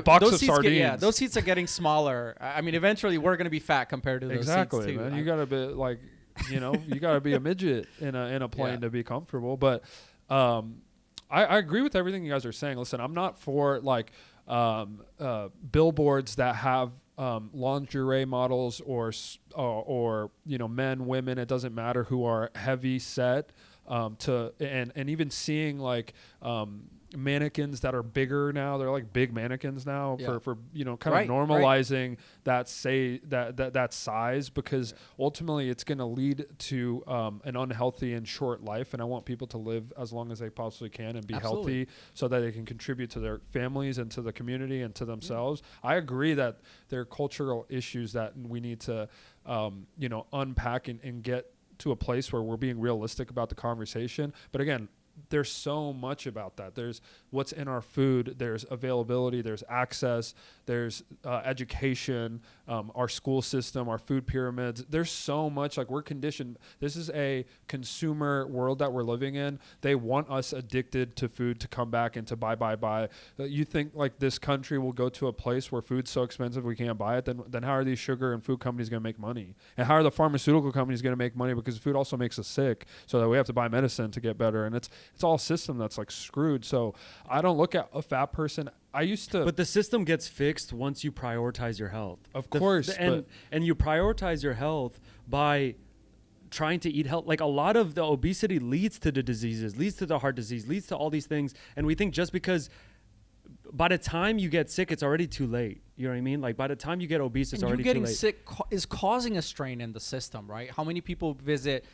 box those of seats sardines. those seats are getting smaller. I mean, eventually we're going to be fat compared to those Exactly, seats too. man. You gotta be like, you gotta be a midget in a plane to be comfortable. But I agree with everything you guys are saying. Listen, I'm not for like billboards that have lingerie models or men, women, it doesn't matter, who are heavy set and even seeing like mannequins that are bigger now. They're like big mannequins now for kind of normalizing that size, because ultimately it's going to lead to an unhealthy and short life. And I want people to live as long as they possibly can and be healthy so that they can contribute to their families and to the community and to themselves. I agree that there are cultural issues that we need to unpack and get to a place where we're being realistic about the conversation. But again, there's so much about that. There's what's in our food, there's availability, there's access, there's education, our school system, our food pyramids. There's so much. Like, we're conditioned. This is a consumer world that we're living in. They want us addicted to food to come back and to buy. You think like this country will go to a place where food's so expensive we can't buy it? Then how are these sugar and food companies going to make money? And how are the pharmaceutical companies going to make money? Because food also makes us sick, so that we have to buy medicine to get better. And it's all a system that's like screwed. So I don't look at a fat person. I used to, but the system gets fixed once you prioritize your health. Of course, and you prioritize your health by trying to eat health. Like, a lot of the obesity leads to the diseases, leads to the heart disease, leads to all these things. And we think just because by the time you get sick, it's already too late. You know what I mean? Like, by the time you get obese, it's already too late. Getting sick is causing a strain in the system, right? How many people visit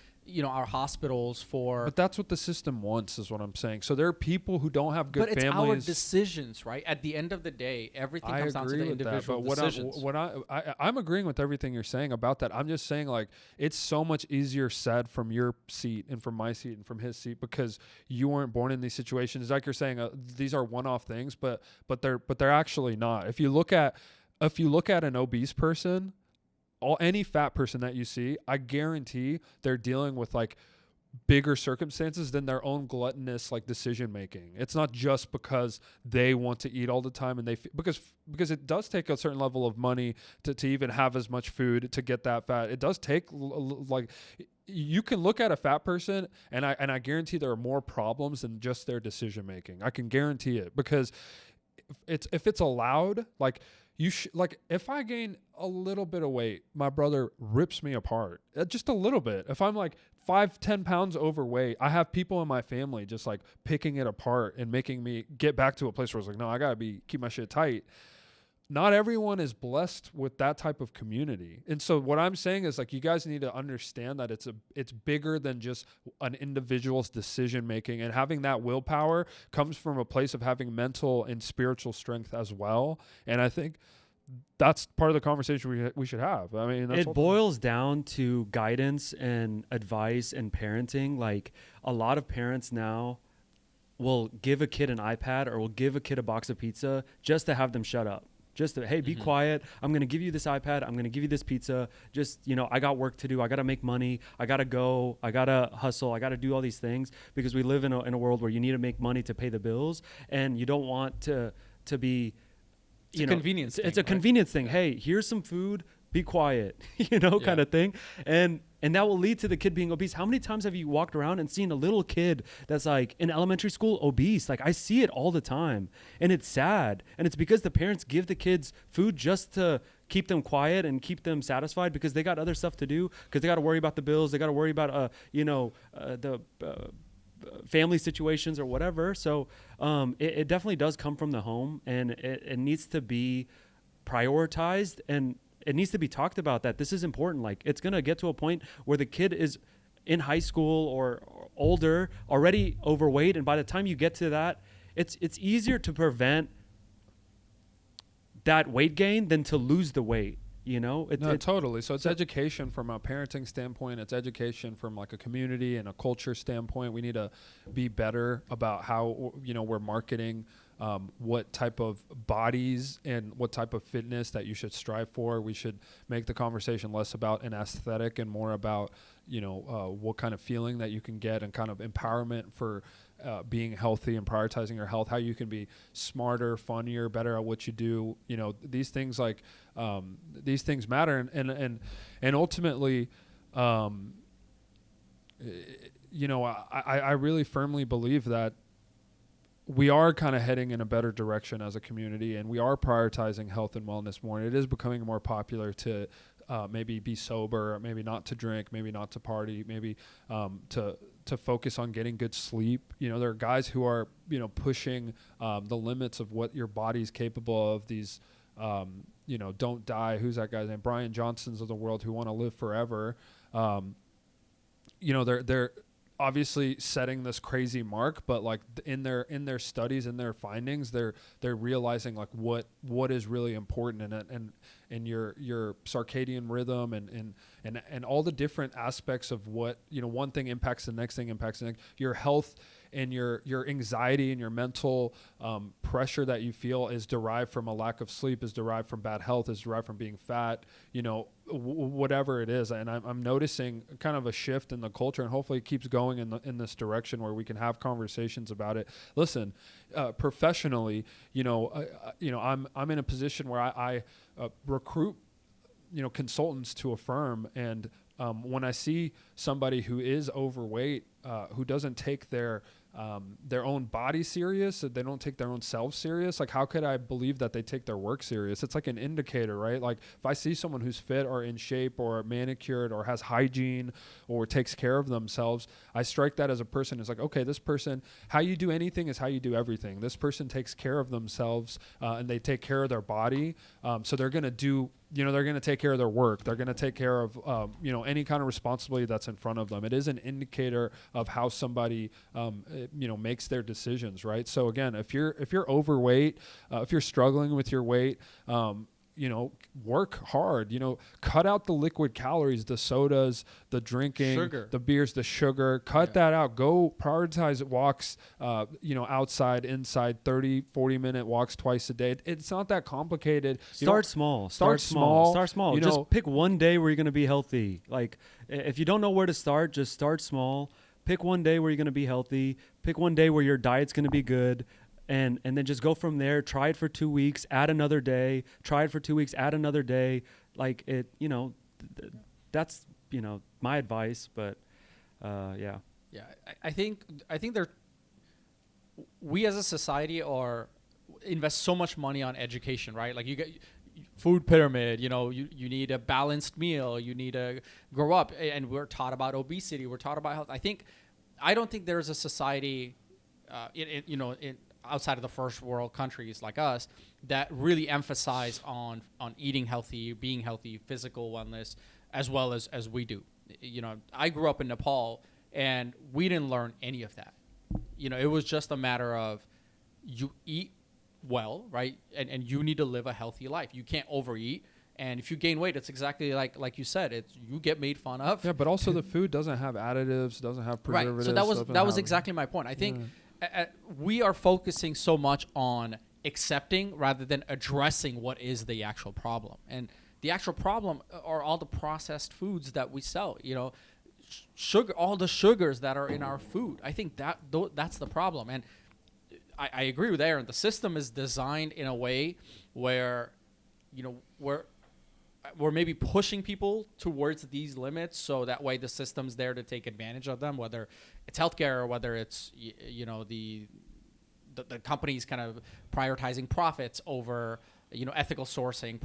our hospitals for... But that's what the system wants, is what I'm saying. So there are people who don't have good families. But it's our decisions, right? At the end of the day, everything comes down to the individual decisions. I'm agreeing with everything you're saying about that. I'm just saying, like, it's so much easier said from your seat and from my seat and from his seat, because you weren't born in these situations. Like you're saying, these are one-off things, but they're actually not. If you look at an obese person, any fat person that you see, I guarantee they're dealing with like bigger circumstances than their own gluttonous like decision making. It's not just because they want to eat all the time and because it does take a certain level of money to even have as much food to get that fat. It does take like, you can look at a fat person and I guarantee there are more problems than just their decision making. I can guarantee it, because if it's allowed, like, if I gain a little bit of weight, my brother rips me apart. Just a little bit. If I'm like 5-10 pounds overweight, I have people in my family just like picking it apart and making me get back to a place where it's like, no, I gotta keep my shit tight. Not everyone is blessed with that type of community. And so what I'm saying is, like, you guys need to understand that it's bigger than just an individual's decision making, and having that willpower comes from a place of having mental and spiritual strength as well. And I think that's part of the conversation we should have. I mean, it boils down to guidance and advice and parenting. Like, a lot of parents now will give a kid an iPad or will give a kid a box of pizza just to have them shut up. Just to, hey, be quiet. I'm going to give you this iPad. I'm going to give you this pizza. Just, I got work to do. I got to make money. I got to go. I got to hustle. I got to do all these things, because we live in a world where you need to make money to pay the bills, and you don't want to be, convenience thing, it's a convenience thing. Hey, here's some food. be quiet, kind Yeah. of thing. And that will lead to the kid being obese. How many times have you walked around and seen a little kid that's like in elementary school obese? Like, I see it all the time, and it's sad. And it's because the parents give the kids food just to keep them quiet and keep them satisfied, because they got other stuff to do, because they got to worry about the bills. They got to worry about, the family situations or whatever. So it definitely does come from the home, and it needs to be prioritized, and it needs to be talked about that this is important. Like, it's going to get to a point where the kid is in high school or older, already overweight. And by the time you get to that, it's easier to prevent that weight gain than to lose the weight. No, totally. So it's education from a parenting standpoint. It's education from like a community and a culture standpoint. We need to be better about how, we're marketing what type of bodies and what type of fitness that you should strive for. We should make the conversation less about an aesthetic and more about, what kind of feeling that you can get, and kind of empowerment for being healthy and prioritizing your health, how you can be smarter, funnier, better at what you do. These things these things matter. And ultimately, I really firmly believe that we are kind of heading in a better direction as a community, and we are prioritizing health and wellness more. And it is becoming more popular to maybe be sober, maybe not to drink, maybe not to party, maybe to focus on getting good sleep. There are guys who are, pushing the limits of what your body's capable of. These, don't die. Who's that guy's name? Brian Johnsons of the world, who want to live forever. They're obviously setting this crazy mark, but like in their studies and their findings, they're realizing like what is really important in it, and your circadian rhythm and all the different aspects of what, one thing impacts the next thing, impacts the next. Your health and your anxiety and your mental pressure that you feel is derived from a lack of sleep, is derived from bad health, is derived from being fat, whatever it is. And I'm noticing kind of a shift in the culture, and hopefully it keeps going in this direction where we can have conversations about it. Listen, professionally, I'm in a position where I recruit, consultants to a firm, and when I see somebody who is overweight, who doesn't take their own body serious, they don't take their own self serious, like how could I believe that they take their work serious? It's like an indicator, right? Like if I see someone who's fit or in shape or manicured or has hygiene or takes care of themselves, I strike that as a person. It's like, okay, this person, how you do anything is how you do everything. This person takes care of themselves, and they take care of their body. So they're going to do, they're going to take care of their work. They're going to take care of, any kind of responsibility that's in front of them. It is an indicator of how somebody, makes their decisions, right? So again, if you're overweight, if you're struggling with your weight, work hard, cut out the liquid calories, the sodas, the drinking, Sugar. the beers, the sugar, cut that out. Go prioritize walks, outside, inside, 30, 40-minute walks twice a day. It's not that complicated. Start small. Start small. Just pick one day where you're going to be healthy. Like, if you don't know where to start, just start small. Pick one day where you're going to be healthy. Pick one day where your diet's going to be good. And then just go from there. Try it for 2 weeks, add another day. Try it for 2 weeks, add another day. Like it, that's, my advice. But yeah. Yeah, I think we as a society invest so much money on education, right? Like you get food pyramid, you need a balanced meal, you need to grow up, and we're taught about obesity, we're taught about health. I don't think there's a society, in outside of the first world countries like us that really emphasize on eating healthy, being healthy, physical wellness, as well as we do. I grew up in Nepal, and we didn't learn any of that. It was just a matter of you eat well, right? And you need to live a healthy life. You can't overeat. And if you gain weight, it's exactly like you said. You get made fun of. Yeah, but also the food doesn't have additives, doesn't have preservatives. Right. So that was exactly my point. I think we are focusing so much on accepting rather than addressing what is the actual problem. And the actual problem are all the processed foods that we sell. Sugar, all the sugars that are in our food. I think that's the problem. And I agree with Aaron. The system is designed in a way where, where we're maybe pushing people towards these limits, so that way the system's there to take advantage of them, whether it's healthcare or whether it's the companies kind of prioritizing profits over ethical sourcing,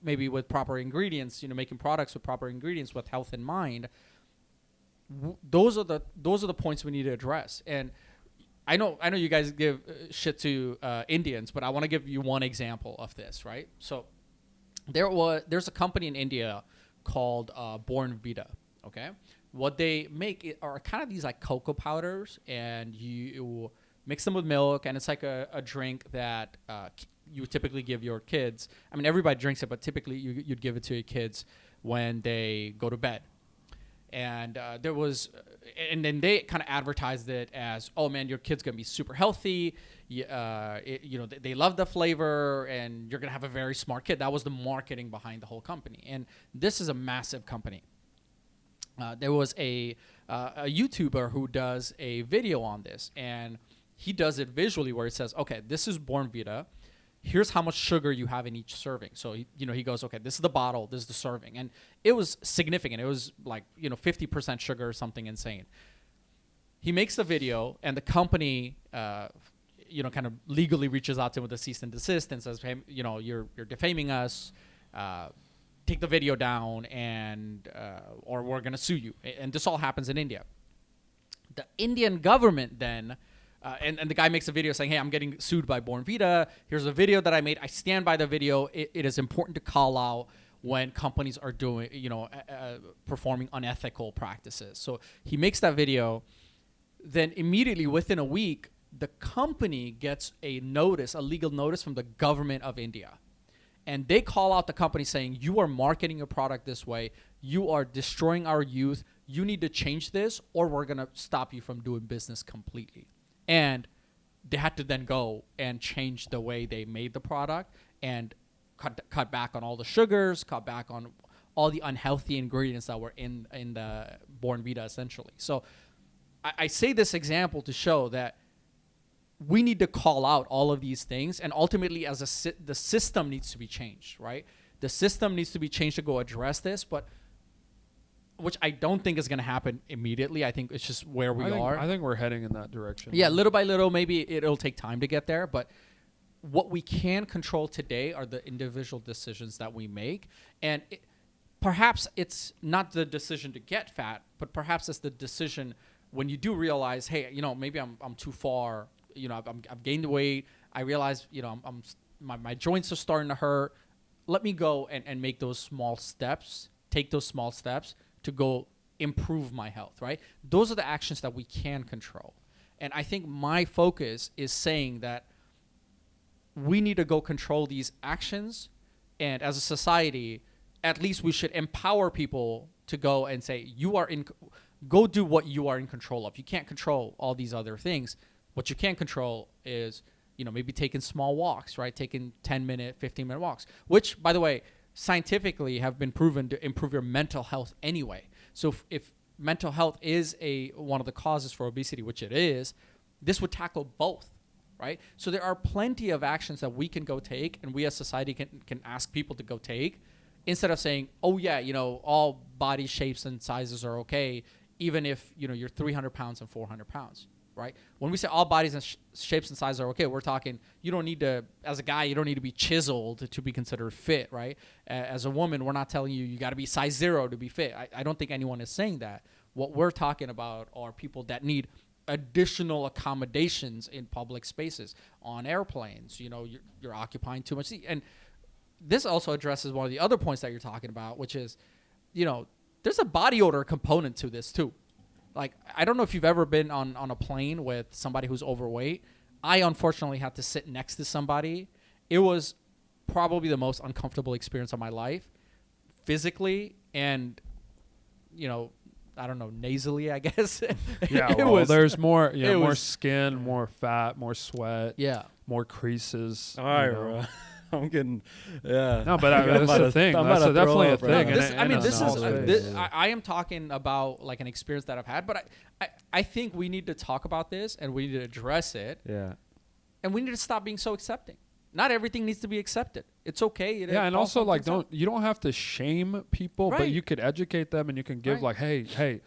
maybe with proper ingredients, making products with proper ingredients with health in mind. Those are the points we need to address. And I know you guys give shit to Indians, but I want to give you one example of this, right? So there's a company in India called Born Vita. Okay, what they make are kind of these like cocoa powders, and you mix them with milk, and it's like a drink that you typically give your kids. I mean, everybody drinks it, but typically you'd give it to your kids when they go to bed. And and then they kind of advertised it as, oh man, your kid's gonna be super healthy. They love the flavor, and you're gonna have a very smart kid. That was the marketing behind the whole company. And this is a massive company. There was a YouTuber who does a video on this, and he does it visually, where it says, okay, this is Born Vita. Here's how much sugar you have in each serving. So, he goes, okay, this is the bottle, this is the serving. And it was significant. It was like, 50% sugar or something insane. He makes the video, and the company, kind of legally reaches out to him with a cease and desist and says, hey, you're defaming us. Take the video down, and or we're going to sue you. And this all happens in India. The Indian government then... and the guy makes a video saying, hey, I'm getting sued by Born Vita. Here's a video that I made. I stand by the video. It is important to call out when companies are doing, performing unethical practices. So he makes that video. Then immediately within a week, the company gets a legal notice from the government of India. And they call out the company saying, you are marketing your product this way. You are destroying our youth. You need to change this, or we're going to stop you from doing business completely. And they had to then go and change the way they made the product and cut back on all the sugars, cut back on all the unhealthy ingredients that were in the Born Vita, essentially. So I say this example to show that we need to call out all of these things, and ultimately the system needs to be changed, right? The system needs to be changed to go address this, which I don't think is going to happen immediately. I think it's just where we are. I think we're heading in that direction. Yeah, little by little, maybe it'll take time to get there. But what we can control today are the individual decisions that we make. And perhaps it's not the decision to get fat, but perhaps it's the decision when you do realize, hey, maybe I'm too far. I've gained weight. I realize, my joints are starting to hurt. Let me go and make those small steps. Take those small steps to go improve my health, right? Those are the actions that we can control. And I think my focus is saying that we need to go control these actions. And as a society, at least we should empower people to go and say, go do what you are in control of. You can't control all these other things. What you can control is, maybe taking small walks, right? Taking 10-minute, 15-minute walks, which, by the way, scientifically have been proven to improve your mental health anyway. So if mental health is one of the causes for obesity, which it is, this would tackle both, right? So there are plenty of actions that we can go take, and we as society can ask people to go take, instead of saying, oh yeah, all body shapes and sizes are okay, even if you're 300 pounds and 400 pounds. Right? When we say all bodies and shapes and sizes are okay, we're talking you don't need to, as a guy, you don't need to be chiseled to be considered fit, right? As a woman, we're not telling you got to be size 0 to be fit. I don't think anyone is saying that. What we're talking about are people that need additional accommodations in public spaces, on airplanes. You're occupying too much seat. And this also addresses one of the other points that you're talking about, which is, there's a body odor component to this too. Like, I don't know if you've ever been on a plane with somebody who's overweight. I unfortunately had to sit next to somebody. It was probably the most uncomfortable experience of my life, physically and, I don't know, nasally, I guess. Yeah, there's more, more skin, more fat, more sweat. Yeah. More creases. All right, bro. I'm getting, yeah. No, but that's the thing. That's definitely a thing. I am talking about like an experience that I've had, but I think we need to talk about this and we need to address it. Yeah. And we need to stop being so accepting. Not everything needs to be accepted. It's okay. Yeah, and call also some like things out. you don't have to shame people, but Right. you could educate them and you can give Right. like, hey,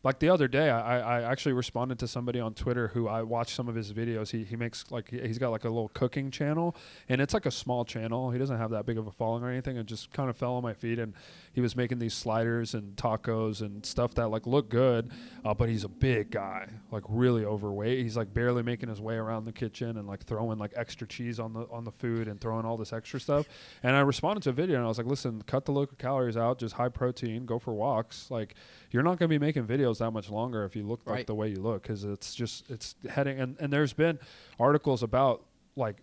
like the other day I actually responded to somebody on Twitter who I watched some of his videos. He makes like he's got like a little cooking channel, and it's like a small channel. He doesn't have that big of a following or anything. It just kind of fell on my feed, and he was making these sliders and tacos and stuff that like look good, but he's a big guy, like really overweight. He's like barely making his way around the kitchen and like throwing like extra cheese on the food and throwing all this extra stuff. And I responded to a video and I was like, listen, cut the local calories out, just high protein, go for walks. Like you're not going to be making videos that much longer if you look like Right. the way you look, because it's heading. And there's been articles about like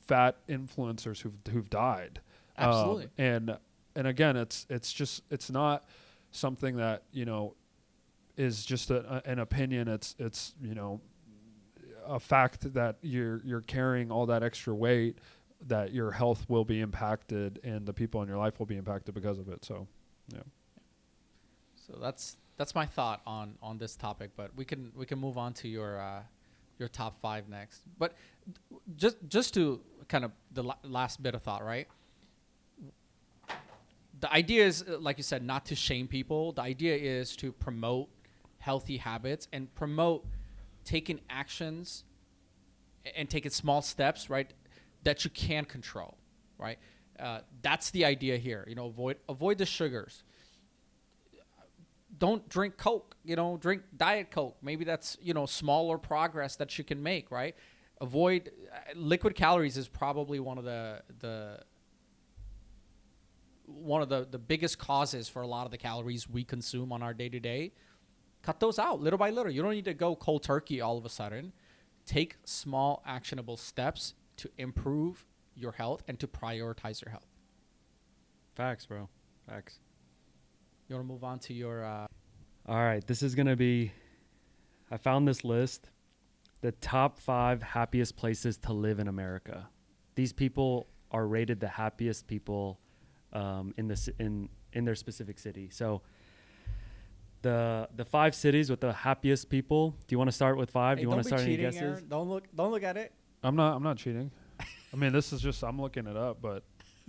fat influencers who've died. Absolutely. And again, it's not something that, you know, is just an opinion. It's you know, a fact that you're carrying all that extra weight, that your health will be impacted and the people in your life will be impacted because of it. So yeah. So that's my thought on this topic. But we can move on to your top 5 next. But just to kind of the last bit of thought, right? The idea is, like you said, not to shame people. The idea is to promote healthy habits and promote taking actions and taking small steps, right, that you can control, right? That's the idea here. You know, avoid the sugars. Don't drink Coke. You know, drink Diet Coke. Maybe that's, you know, smaller progress that you can make, right? Avoid liquid calories is probably one of the biggest causes for a lot of the calories we consume on our day-to-day. Cut those out little by little. You don't need to go cold turkey all of a sudden. Take small, actionable steps to improve your health and to prioritize your health. Facts, bro. Facts. You want to move on to your... All right. This is going to be... I found this list. The top 5 happiest places to live in America. These people are rated the happiest people in their specific city. So the 5 cities with the happiest people. Do you want to start with 5? Do you want to start any guesses? Aaron. Don't look at it. I'm not cheating. I mean, this is just, I'm looking it up, but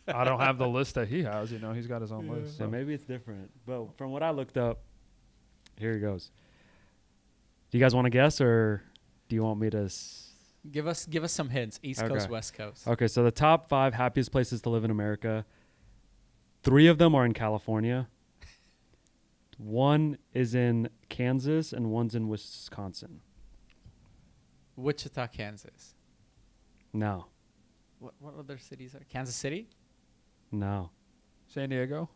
I don't have the list that he has. You know, he's got his own list. So So. maybe it's different. But from what I looked up, here it goes. Do you guys want to guess, or do you want me to? Give us some hints. East Okay. Coast, West Coast. Okay, so the top 5 happiest places to live in America. 3 of them are in California. 1 is in Kansas and 1's in Wisconsin. Wichita, Kansas. No, What other cities are? Kansas City? no, San Diego?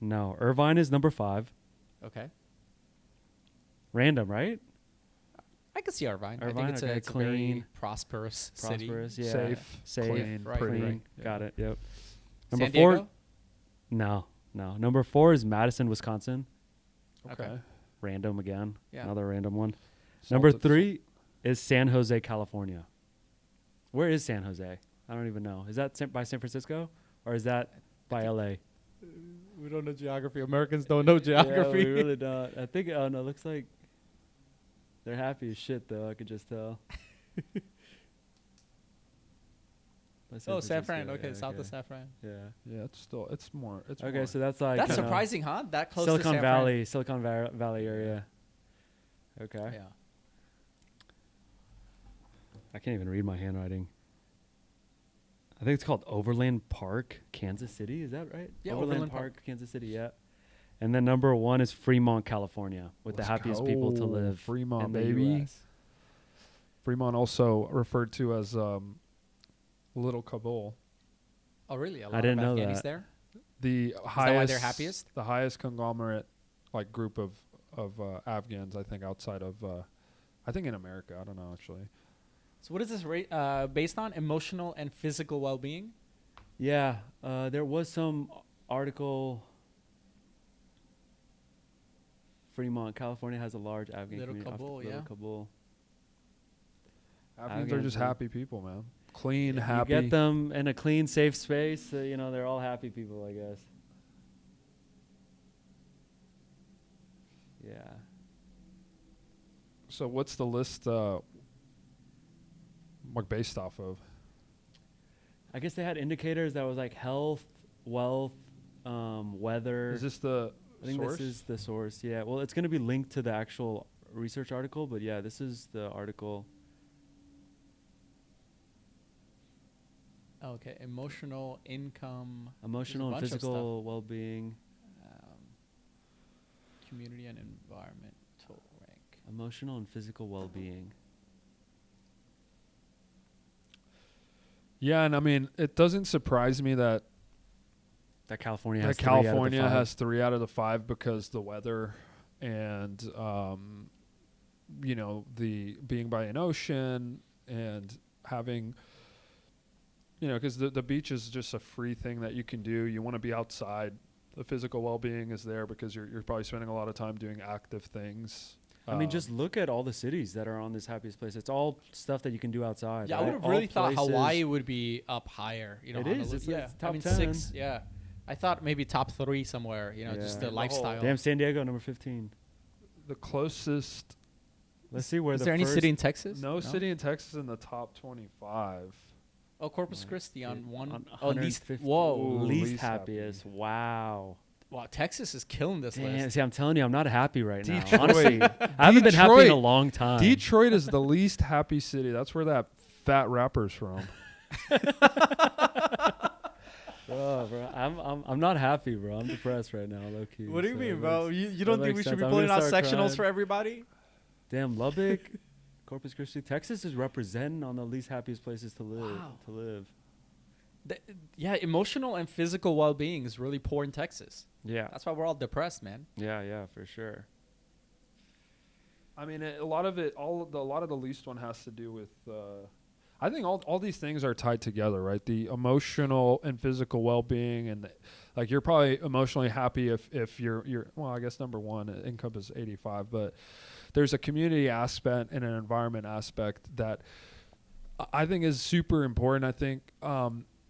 no. Irvine is number 5. Okay. Random, right? I can see Irvine. I Irvine, think okay, it's a very clean, prosperous city. Prosperous, yeah. Safe, Safe, clean, right, pretty. clean. Yeah. Got it. Yep. San Number 4. Diego? No. Number 4 is Madison, Wisconsin. Okay. Random again. Yeah. Another random one. Number 3 is San Jose, California. Where is San Jose? I don't even know. Is that by San Francisco or is that by LA? We don't know geography. Americans don't know geography. Yeah, we really don't. I think, oh no, looks like they're happy as shit though. I could just tell. By Oh, San Fran. Francisco, Okay, yeah, south okay. of San Fran. Yeah. Yeah, it's more. Okay, so that's like That's kinda surprising, huh? That close to Silicon San Valley, Valley area. Okay. Fran. Yeah. I can't even read my handwriting. I think it's called Overland Park, Kansas City. Is that right? Yeah, Overland Overland Park, Park. Kansas City. Yeah. And then number 1 is Fremont, California, with the Let's happiest people to go. live Fremont, in the baby. US. Fremont, also referred to as Little Kabul. Oh, really? A I lot didn't of know Afghanis that. there? The that highest. why they're happiest? The highest conglomerate, like group of Afghans, I think, outside of, I think in America. I don't know actually. So what is this based on? Emotional and physical well-being? Yeah. There was some article. Fremont, California has a large Afghan Little community. Kabul, Little yeah. Kabul. Afghans are just Afghans, happy people, man. Clean, You happy. get them in a clean, safe space. You know, they're all happy people, I guess. Yeah. So what's the list like based off of? I guess they had indicators that was like health, wealth, weather. Is this the I think source? this is the source. Yeah. Well, it's going to be linked to the actual research article, but yeah, this is the article. Okay, emotional income, Emotional and bunch of physical well-being. community and environmental rank. Emotional and physical well-being. Yeah, and I mean, it doesn't surprise me that That California that has 3 out of the California 5. has 3 out of the 5 because the weather and you know, the being by an ocean and having, you know, because the beach is just a free thing that you can do. You want to be outside. The physical well-being is there because you're probably spending a lot of time doing active things. I mean, just look at all the cities that are on this happiest place. It's all stuff that you can do outside. Yeah, I right? would have All really thought places- Hawaii would be up higher. You know, It on the is. list. It's yeah, top I mean 10. 6. Yeah, I thought maybe top 3 somewhere. You know, just Yeah. the The lifestyle. Damn, San Diego, number 15. the closest. Let's see where Is the there any first- city in Texas? No city in Texas in the top 25. Oh, Corpus Right. Christi on one. on Oh, least. 150. Whoa. Ooh, least least happiest. Wow. Wow, Texas is killing this Damn, list. see, I'm telling you, I'm not happy right now. Detroit. Honestly, I haven't been happy in a Detroit. long time. Detroit is the least happy city. That's where that fat rapper's from. Oh, bro, I'm not happy, bro. I'm depressed right now, low key. What do you So mean, it bro? makes- You don't that think we makes should sense. be I'm pulling gonna out start sectionals crying. for everybody? Damn, Lubbock, Corpus Christi, Texas is representing on the least happiest places to live. Wow. To live. Yeah, emotional and physical well-being is really poor in Texas. Yeah. That's why we're all depressed, man. Yeah, for sure. I mean, a lot of the least one has to do with. I think all these things are tied together, right? The emotional and physical well-being, and like you're probably emotionally happy if you're well, I guess number one, income is 85, but there's a community aspect and an environment aspect that I think is super important. I think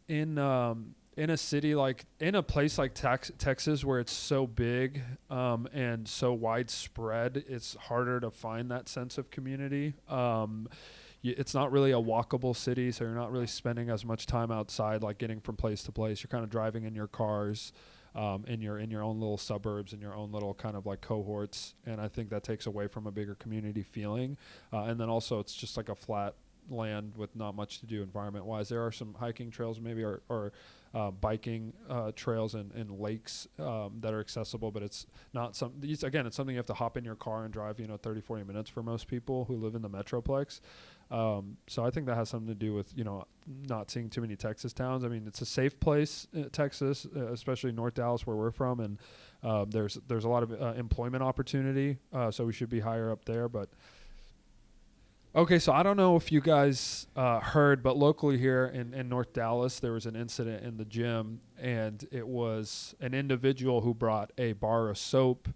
in a city in a place like Texas where it's so big and so widespread, it's harder to find that sense of community. It's not really a walkable city, so you're not really spending as much time outside, like getting from place to place. You're kind of driving in your cars, in your own little suburbs, in your own little kind of like cohorts, and I think that takes away from a bigger community feeling. And then also, it's just like a flat land with not much to do environment-wise. There are some hiking trails, maybe, or biking trails and lakes that are accessible, but it's not again, it's something you have to hop in your car and drive 30-40 minutes for most people who live in the metroplex. So I think that has something to do with not seeing too many Texas towns. I mean, it's a safe place, Texas, especially North Dallas where we're from, and there's a lot of employment opportunity, so we should be higher up there. But okay, so I don't know if you guys heard, but locally here in North Dallas, there was an incident in the gym, and it was an individual who brought a bar of soap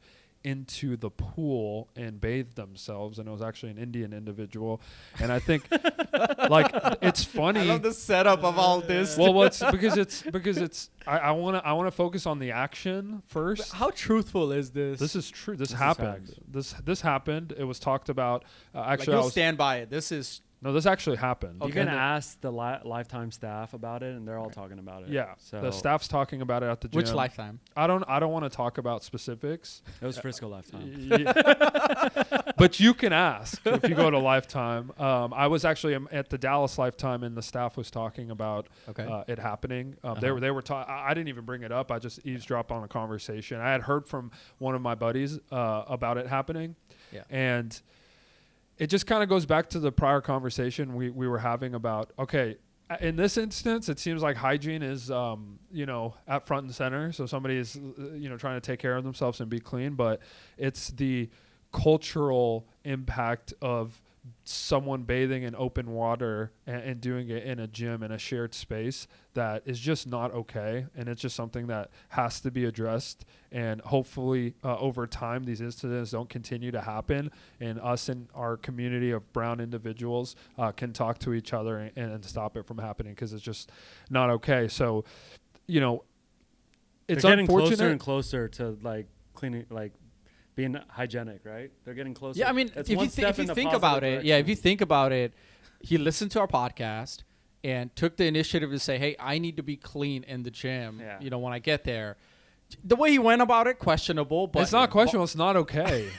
into the pool and bathed themselves, and it was actually an Indian individual. And I think it's funny. I love the setup of all this. Well, because it's I want to focus on the action first. How truthful is this? This is true. This is happened. facts. This happened. It was talked about. Actually, you'll stand by it. This is this actually happened. You Okay. can And ask the Lifetime staff about it, and they're all talking about it. yeah, So the staff's talking about it at the gym. which lifetime? I don't want to talk about specifics. It was Frisco Lifetime. But you can ask if you go to Lifetime. I was actually at the Dallas Lifetime, and the staff was talking about it happening. They were I didn't even bring it up. I just eavesdropped on a conversation. I had heard from one of my buddies about it happening, and it just kind of goes back to the prior conversation we were having about, okay, in this instance, it seems like hygiene is, at front and center. So somebody is, trying to take care of themselves and be clean, but it's the cultural impact of someone bathing in open water and doing it in a gym in a shared space that is just not okay, and it's just something that has to be addressed, and hopefully over time these incidents don't continue to happen, and us and our community of brown individuals can talk to each other and stop it from happening, because it's just not okay. So it's They're getting unfortunate. closer and closer to cleaning, being hygienic, right? They're getting closer. Yeah, I mean, It's if one you step in the think positive about it, direction. if you think about it, he listened to our podcast and took the initiative to say, hey, I need to be clean in the gym, Yeah. you know, when I get there. The way he went about it, questionable, but It's not questionable. It's not okay.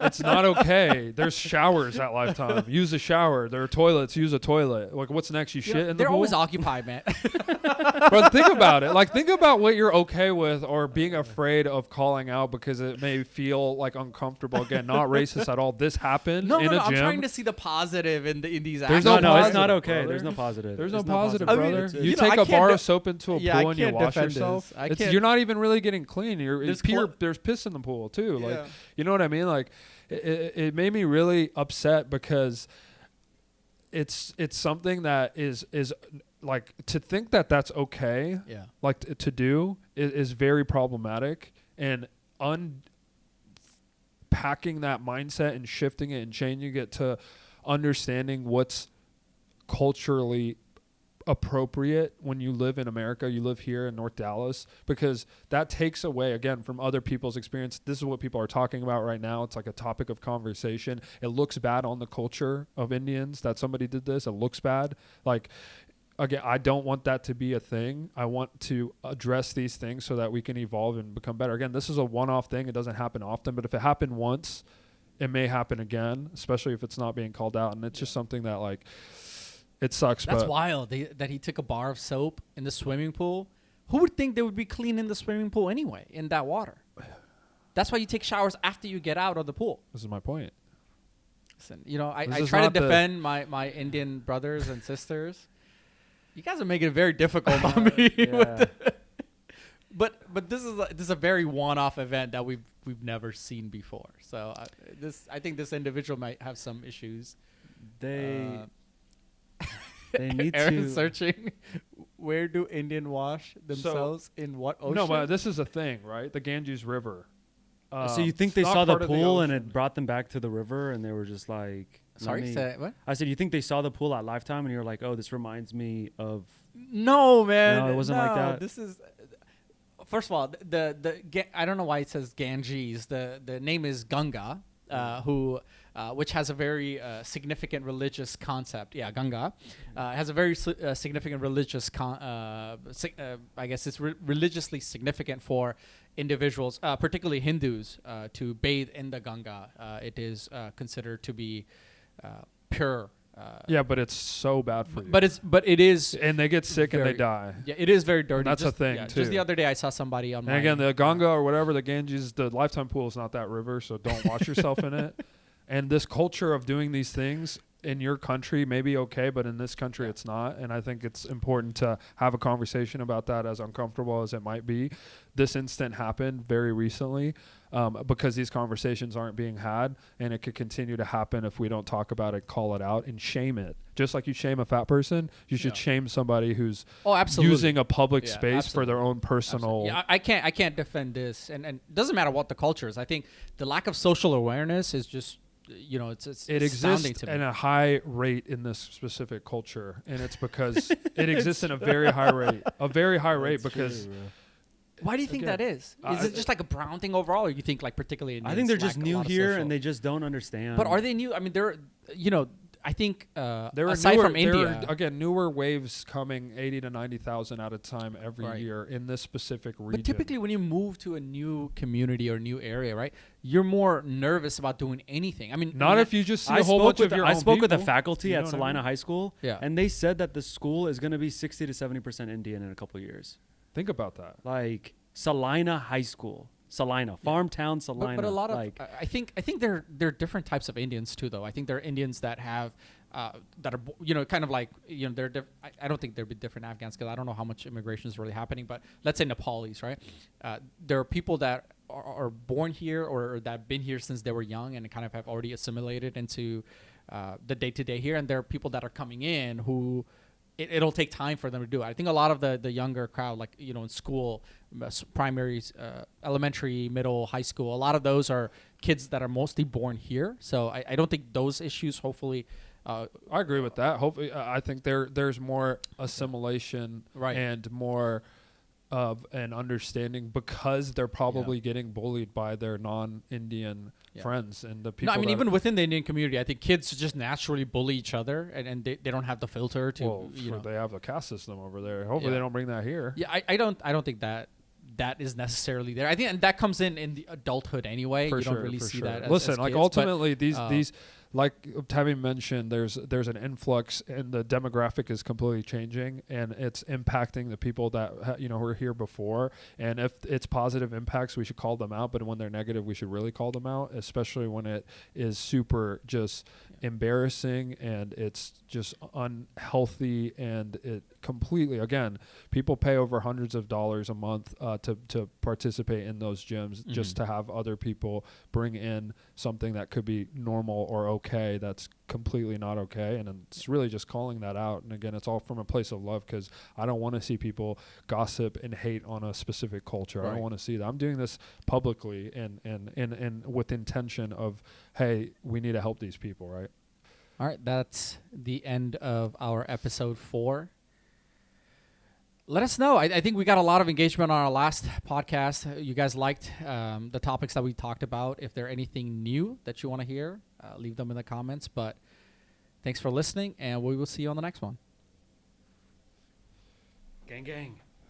It's not okay. There's showers at Lifetime. Use a shower. There are toilets. Use a toilet. Like, what's next? You You know, shit in the they're pool? always occupied, man. But think about it. Like, think about what you're okay with or being afraid of calling out because it may feel like uncomfortable. Again, not racist at all. This happened No, in a gym. I'm trying to see the positive in these There's actions. no No, it's positive, not okay. brother. There's no positive. There's no It's positive, I mean, brother. it's- you you know, take I a can't bar de- of soap into a Yeah, I pool and you can't wash defend this. yourself. I It's, can't- you're not even really getting clean. There's There's piss in the pool too. Like, Yeah. you know what I mean? Like, it made me really upset because it's something that is like, to think that that's okay. Yeah. Like to do is very problematic, and unpacking that mindset and shifting it and changing it to understanding what's culturally appropriate when you live in America, you live here in North Dallas, because that takes away, again, from other people's experience. This is what people are talking about right now. It's like a topic of conversation. It looks bad on the culture of Indians that somebody did this. It looks bad. Like, again, I don't want that to be a thing. I want to address these things so that we can evolve and become better. Again, this is a one-off thing. It doesn't happen often, but if it happened once, it may happen again, especially if it's not being called out. And it's just something that, like, it sucks. That's but wild that he took a bar of soap in the swimming pool. Who would think they would be clean in the swimming pool anyway, in that water? That's why you take showers after you get out of the pool. This is my point. Listen, you know, This I is try to not the- defend my Indian brothers and sisters. You guys are making it very difficult on me. Yeah. But this is a very one-off event that we've never seen before. So I think this individual might have some issues. They need Aaron's to. searching. Where do Indian wash themselves in what ocean? No, but this is a thing, right? The Ganges River. So you think they it's not saw the part of pool and ocean. it brought them back to the river, and they were just like, Sorry, say what? I said, you think they saw the pool at Lifetime, and you're like, oh, this reminds me of. No, man. No, it wasn't like that. This is first of all I don't know why it says Ganges. The name is Ganga, which has a very significant religious concept. Yeah, Ganga has a very significant religious. I guess it's religiously significant for individuals, particularly Hindus, to bathe in the Ganga. It is considered to be pure. Yeah, but it's so bad for you. But it is. And they get sick and very- they die. Yeah, it is very dirty. And that's a thing, Just too. the other day, I saw somebody on. And again, the Ganga or whatever, the Ganges, the Lifetime pool is not that river, so don't wash yourself in it. And this culture of doing these things in your country may be okay, but in this country it's not. And I think it's important to have a conversation about that, as uncomfortable as it might be. This incident happened very recently because these conversations aren't being had, and it could continue to happen if we don't talk about it, call it out, and shame it. Just like you shame a fat person, you should shame somebody who's absolutely. using a public Yeah, space for their absolutely. own personal. Yeah, I can't defend this, and it doesn't matter what the culture is. I think the lack of social awareness is just, you know, it's It astounding exists to at me. a high rate in this specific culture, and it's because it exists in a very high rate, because Why do you think again, that is? Is it just like a brown thing overall, or you think like particularly? I think they're Indians just lack a new lot of here, social- and they just don't understand. But are they new? I mean, they're, you know, I think there are aside newer, from there India, are, again, newer waves coming 80 to 90,000 at a time every Right. year in this specific region. but typically when you move to a new community or new area, right, you're more nervous about doing anything. I mean, not if you just see I a whole spoke bunch with of your I own spoke with the people. faculty You at know what I Salina mean? High School, Yeah. and they said that the school is going to be 60 to 70% Indian in a couple of years. Think about that. Like Salina High School, Salina, farm town Salina. But a lot of like, I think there are different types of Indians too, though. I think there are Indians that have that are you know, kind of like, you know, they're I don't think there'd be different Afghans, because I don't know how much immigration is really happening. But let's say Nepalis, right? There are people that are born here or that have been here since they were young and kind of have already assimilated into the day to day here, and there are people that are coming in who. It'll take time for them to do it. I think a lot of the younger crowd, like, you know, in school, primary, elementary, middle, high school, a lot of those are kids that are mostly born here. So I don't think those issues, hopefully. I agree with that. Hopefully, I think there's more assimilation Right. and more of an understanding, because they're probably getting bullied by their non-Indian friends and the people. No, I mean, that- even within the Indian community, I think kids just naturally bully each other, and they don't have the filter to, well, you know. they have a caste system over there. Hopefully, Yeah. they don't bring that here. Yeah, I don't think that is necessarily there. I think and that comes in the adulthood anyway. For You sure, don't really for see sure. that. Listen, as like kids, but, ultimately, these like Tammy mentioned, there's an influx, and the demographic is completely changing, and it's impacting the people that who were here before. And if it's positive impacts, we should call them out. But when they're negative, we should really call them out, especially when it is super just embarrassing and it's just unhealthy, and it completely, again, people pay over hundreds of dollars a month to participate in those gyms just to have other people bring in something that could be normal or okay that's completely not okay. And it's really just calling that out. And again, it's all from a place of love, because I don't want to see people gossip and hate on a specific culture. I don't want to see that. I'm doing this publicly and with intention of, hey, we need to help these people, right? All right, that's the end of our episode 4. Let us know. I think we got a lot of engagement on our last podcast. You guys liked the topics that we talked about. If there anything new that you want to hear, leave them in the comments. But thanks for listening, and we will see you on the next one. Gang, gang.